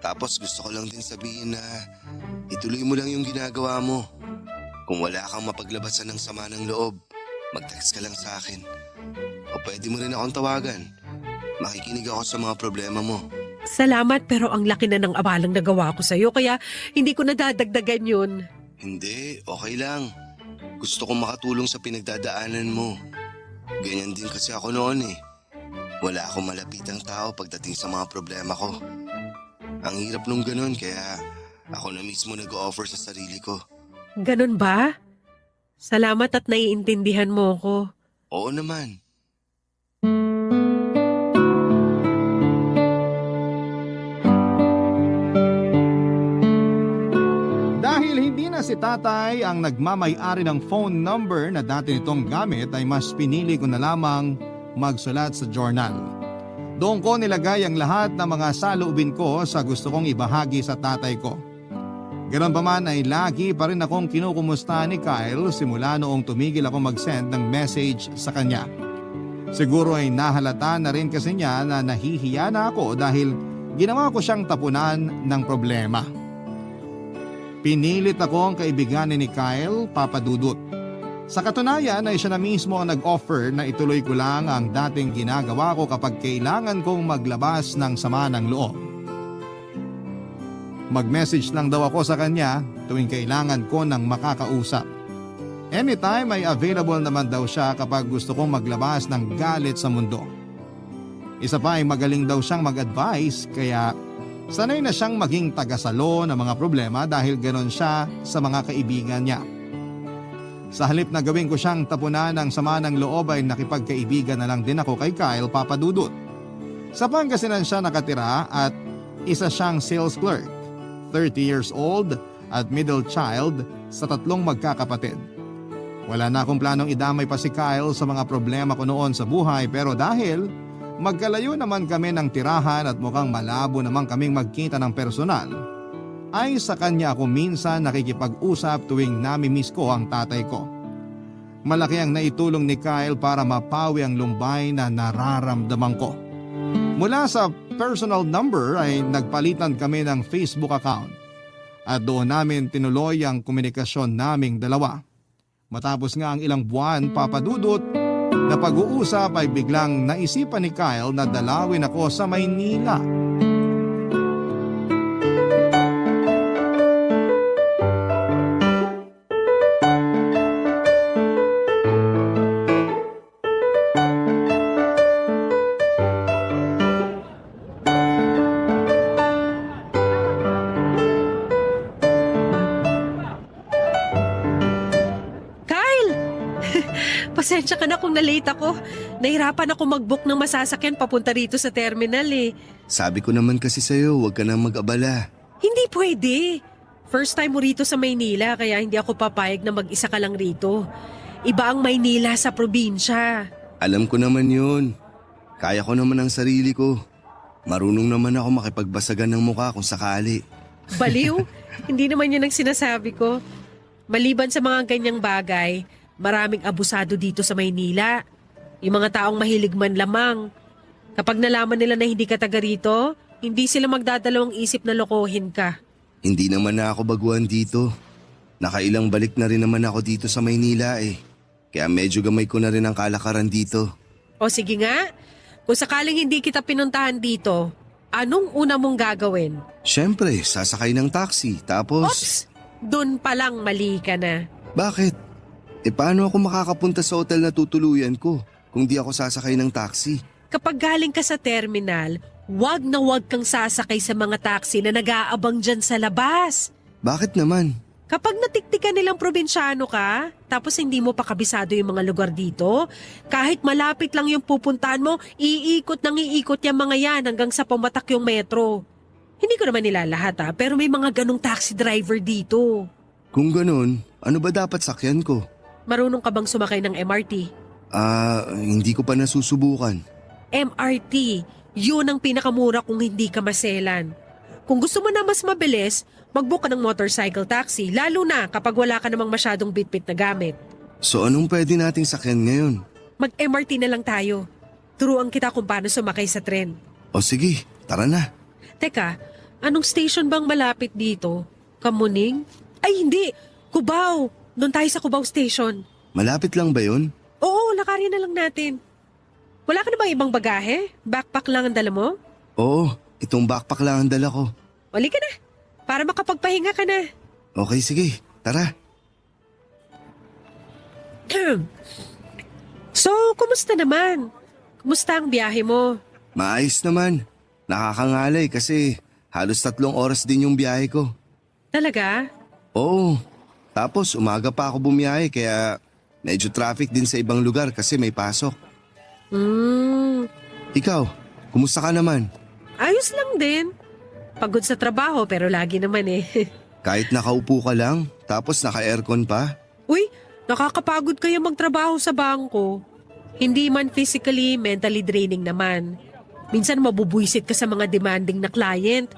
Tapos gusto ko lang din sabihin na ituloy mo lang yung ginagawa mo. Kung wala kang mapaglabasan ng sama ng loob, mag-text ka lang sa akin. O pwede mo rin akong tawagan. Makikinig ako sa mga problema mo. Salamat pero ang laki na ng abalang nagawa ko sa'yo kaya hindi ko nadadagdagan yun. Hindi, okay lang. Gusto kong makatulong sa pinagdadaanan mo. Ganyan din kasi ako noon eh. Wala akong malapitang tao pagdating sa mga problema ko. Ang hirap nung ganun kaya ako na mismo nag-o-offer sa sarili ko. Ganun ba? Salamat at naiintindihan mo ko. Oo naman. Dahil hindi na si tatay ang nagmamay-ari ng phone number na dati nitong gamit ay mas pinili ko na lamang magsulat sa journal. Doon ko nilagay ang lahat ng mga saloobin ko sa gusto kong ibahagi sa tatay ko. Ganon pa man ay lagi pa rin akong kinukumusta ni Kyle simula noong tumigil ako mag-send ng message sa kanya. Siguro ay nahalata na rin kasi niya na nahihiya na ako dahil ginawa ko siyang tapunan ng problema. Pinilit akong kaibiganin ni Kyle, Papa Dudut. Sa katunayan ay siya na mismo ang nag-offer na ituloy ko lang ang dating ginagawa ko kapag kailangan kong maglabas ng sama ng loob. Mag-message lang daw ako sa kanya tuwing kailangan ko ng makakausap. Anytime ay available naman daw siya kapag gusto kong maglabas ng galit sa mundo. Isa pa ay magaling daw siyang mag-advise kaya sanay na siyang maging tagasalo ng mga problema dahil ganon siya sa mga kaibigan niya. Sa halip na gawin ko siyang tapunan ng sama ng loob ay nakipagkaibigan na lang din ako kay Kyle, Papa Dudut. Sa Pangasinan siya nakatira at isa siyang sales clerk, 30 years old at middle child sa 3 magkakapatid. Wala na akong planong idamay pa si Kyle sa mga problema ko noon sa buhay pero dahil magkalayo naman kami ng tirahan at mukhang malabo naman kaming magkita ng personal, ay sa kanya ako minsan nakikipag-usap tuwing nami-miss ko ang tatay ko. Malaki ang naitulong ni Kyle para mapawi ang lumbay na nararamdaman ko. Mula sa personal number ay nagpalitan kami ng Facebook account at doon namin tinuloy ang komunikasyon naming dalawa. Matapos nga ang ilang buwan, Papa Dudut, na pag-uusap ay biglang naisipan ni Kyle na dalawin ako sa Maynila. Pasensya ka na kung na-late ako. Nahirapan ako mag-book ng masasakyan papunta rito sa terminal eh. Sabi ko naman kasi sa'yo, huwag ka nang mag-abala. Hindi pwede. First time mo rito sa Maynila kaya hindi ako papayag na mag-isa ka lang rito. Iba ang Maynila sa probinsya. Alam ko naman yun. Kaya ko naman ang sarili ko. Marunong naman ako makipagbasagan ng mukha kung sakali. Baliw? Hindi naman yun ang sinasabi ko. Maliban sa mga ganyang bagay, maraming abusado dito sa Maynila. Yung mga taong mahilig man lamang. Kapag nalaman nila na hindi ka taga rito, hindi sila magdadalawang isip na lokohin ka. Hindi naman na ako baguhan dito. Nakailang balik na rin naman ako dito sa Maynila eh. Kaya medyo gamay ko na rin ang kalakaran dito. O sige nga, kung sakaling hindi kita pinuntahan dito, anong una mong gagawin? Siyempre, sasakay ng taxi. Tapos… Oops! Doon pa lang mali ka na. Bakit? Paano ako makakapunta sa hotel na tutuluyan ko kung di ako sasakay ng taxi? Kapag galing ka sa terminal, wag na wag kang sasakay sa mga taxi na nag-aabang dyan sa labas. Bakit naman? Kapag natiktikan nilang probinsyano ka, tapos hindi mo pa kabisado yung mga lugar dito, kahit malapit lang yung pupuntahan mo, iikot yung mga yan hanggang sa pumatak yung metro. Hindi ko naman nilalahat pero may mga ganong taxi driver dito. Kung ganun, ano ba dapat sakyan ko? Marunong ka bang sumakay ng MRT? Hindi ko pa nasusubukan. MRT, yun ang pinakamura kung hindi ka maselan. Kung gusto mo na mas mabilis, mag-book ka ng motorcycle taxi, lalo na kapag wala ka namang masyadong bitbit na gamit. So anong pwede nating sakyan ngayon? Mag-MRT na lang tayo. Turuan kita kung paano sumakay sa tren. O sige, tara na. Teka, anong station bang malapit dito? Kamuning? Ay hindi, Cubao. Doon tayo sa Cubao Station. Malapit lang ba yun? Oo, lakarin na lang natin. Wala ka na bang ibang bagahe? Backpack lang ang dala mo? Oo, itong backpack lang ang dala ko. Wali ka na, para makapagpahinga ka na. Okay, sige, tara. So, kumusta naman? Kumusta ang biyahe mo? Maayos naman. Nakakangalay kasi halos 3 oras din yung biyahe ko. Talaga? Oo, tapos umaga pa ako bumiyahe kaya medyo traffic din sa ibang lugar kasi may pasok. Ikaw, kumusta ka naman? Ayos lang din. Pagod sa trabaho pero lagi naman eh. Kahit nakaupo ka lang, tapos naka-aircon pa? Uy, nakakapagod kaya magtrabaho sa bangko. Hindi man physically, mentally draining naman. Minsan mabubwisit ka sa mga demanding na client.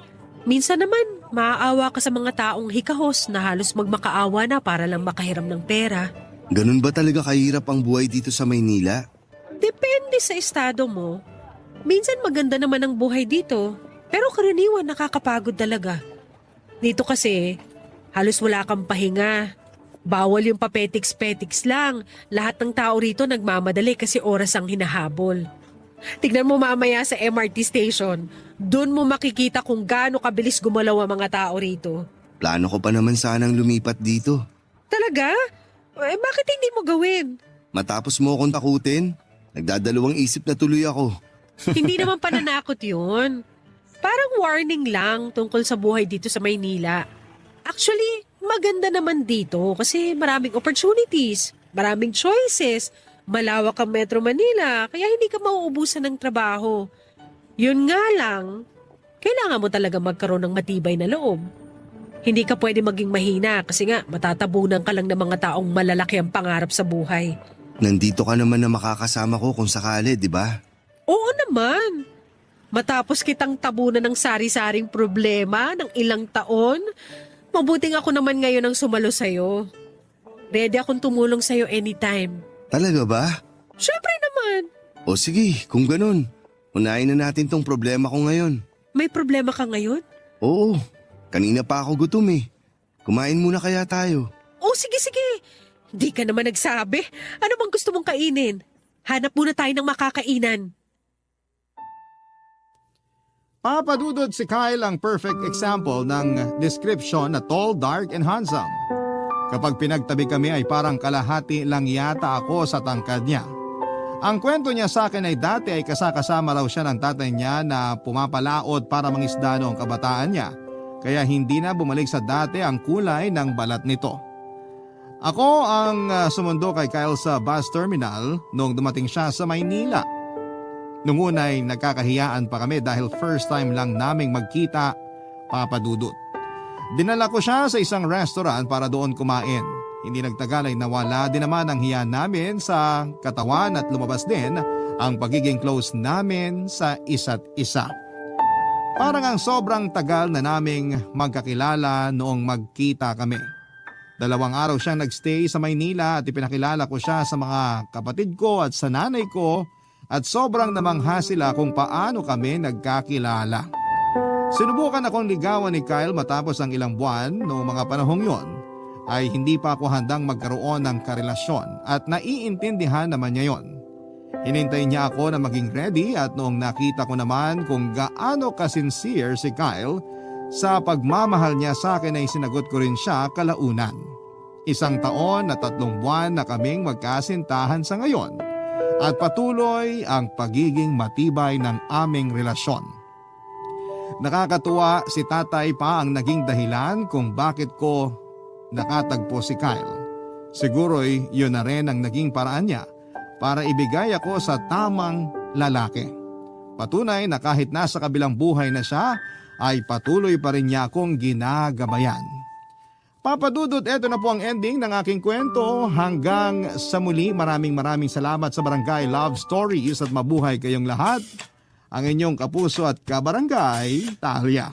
Minsan naman, maaawa ka sa mga taong hikahos na halos magmakaawa na para lang makahiram ng pera. Ganun ba talaga kahirap ang buhay dito sa Maynila? Depende sa estado mo. Minsan maganda naman ang buhay dito, pero karaniwan nakakapagod talaga. Dito kasi, halos wala kang pahinga. Bawal yung papetiks-petiks lang. Lahat ng tao rito nagmamadali kasi oras ang hinahabol. Tignan mo mamaya sa MRT station. Doon mo makikita kung gaano kabilis gumalaw ang mga tao rito. Plano ko pa naman sanang lumipat dito. Talaga? Bakit hindi mo gawin? Matapos mo akong takutin, nagdadalawang isip na tuloy ako. Hindi naman pananakot yun. Parang warning lang tungkol sa buhay dito sa Maynila. Actually, maganda naman dito kasi maraming opportunities, maraming choices, malawak ang Metro Manila kaya hindi ka mauubusan ng trabaho. Yun nga lang, kailangan mo talaga magkaroon ng matibay na loob. Hindi ka pwede maging mahina kasi nga matatabunan ka lang ng mga taong malalaki ang pangarap sa buhay. Nandito ka naman na makakasama ko kung sakali, di ba? Oo naman. Matapos kitang tabunan ng sari-saring problema ng ilang taon, mabuting ako naman ngayon ang sumalo sa'yo. Ready akong tumulong sa'yo anytime. Talaga ba? Syempre naman. O sige, kung ganun, unahin na natin tong problema ko ngayon. May problema ka ngayon? Oo, kanina pa ako gutom eh. Kumain muna kaya tayo. Oh, sige. Di ka naman nagsabi. Ano bang gusto mong kainin? Hanap muna tayo ng makakainan. Papadudod si Kyle ang perfect example ng description na tall, dark, and handsome. Kapag pinagtabi kami ay parang kalahati lang yata ako sa tangkad niya. Ang kwento niya sa akin ay dati ay kasakasama raw siya ng tatay niya na pumapalaot para mangisda noong kabataan niya. Kaya hindi na bumalik sa dati ang kulay ng balat nito. Ako ang sumundo kay Kyle sa bus terminal noong dumating siya sa Maynila. Nung una'y nagkakahiyaan pa kami dahil first time lang naming magkita, Papa Dudut. Dinala ko siya sa isang restaurant para doon kumain. Hindi nagtagal ay nawala din naman ang hiya namin sa katawan at lumabas din ang pagiging close namin sa isa't isa. Parang ang sobrang tagal na naming magkakilala noong magkita kami. 2 araw siyang nagstay sa Maynila at ipinakilala ko siya sa mga kapatid ko at sa nanay ko at sobrang namangha sila kung paano kami nagkakilala. Sinubukan akong ligawan ni Kyle matapos ang ilang buwan noong mga panahong yon ay hindi pa ako handang magkaroon ng karelasyon at naiintindihan naman niya yon. Hinintay niya ako na maging ready at noong nakita ko naman kung gaano ka-sincere si Kyle sa pagmamahal niya sa akin ay sinagot ko rin siya kalaunan. 1 taon at 3 buwan na kaming magkasintahan sa ngayon at patuloy ang pagiging matibay ng aming relasyon. Nakakatuwa si tatay pa ang naging dahilan kung bakit ko nakatagpo si Kyle. Siguro'y yun na rin ang naging paraan niya para ibigay ako sa tamang lalaki. Patunay na kahit nasa kabilang buhay na siya ay patuloy pa rin niya akong ginagabayan. Papa Dudut, eto na po ang ending ng aking kwento. Hanggang sa muli, maraming salamat sa Barangay Love Stories at mabuhay kayong lahat. Ang inyong kapuso at kabarangay, Talia.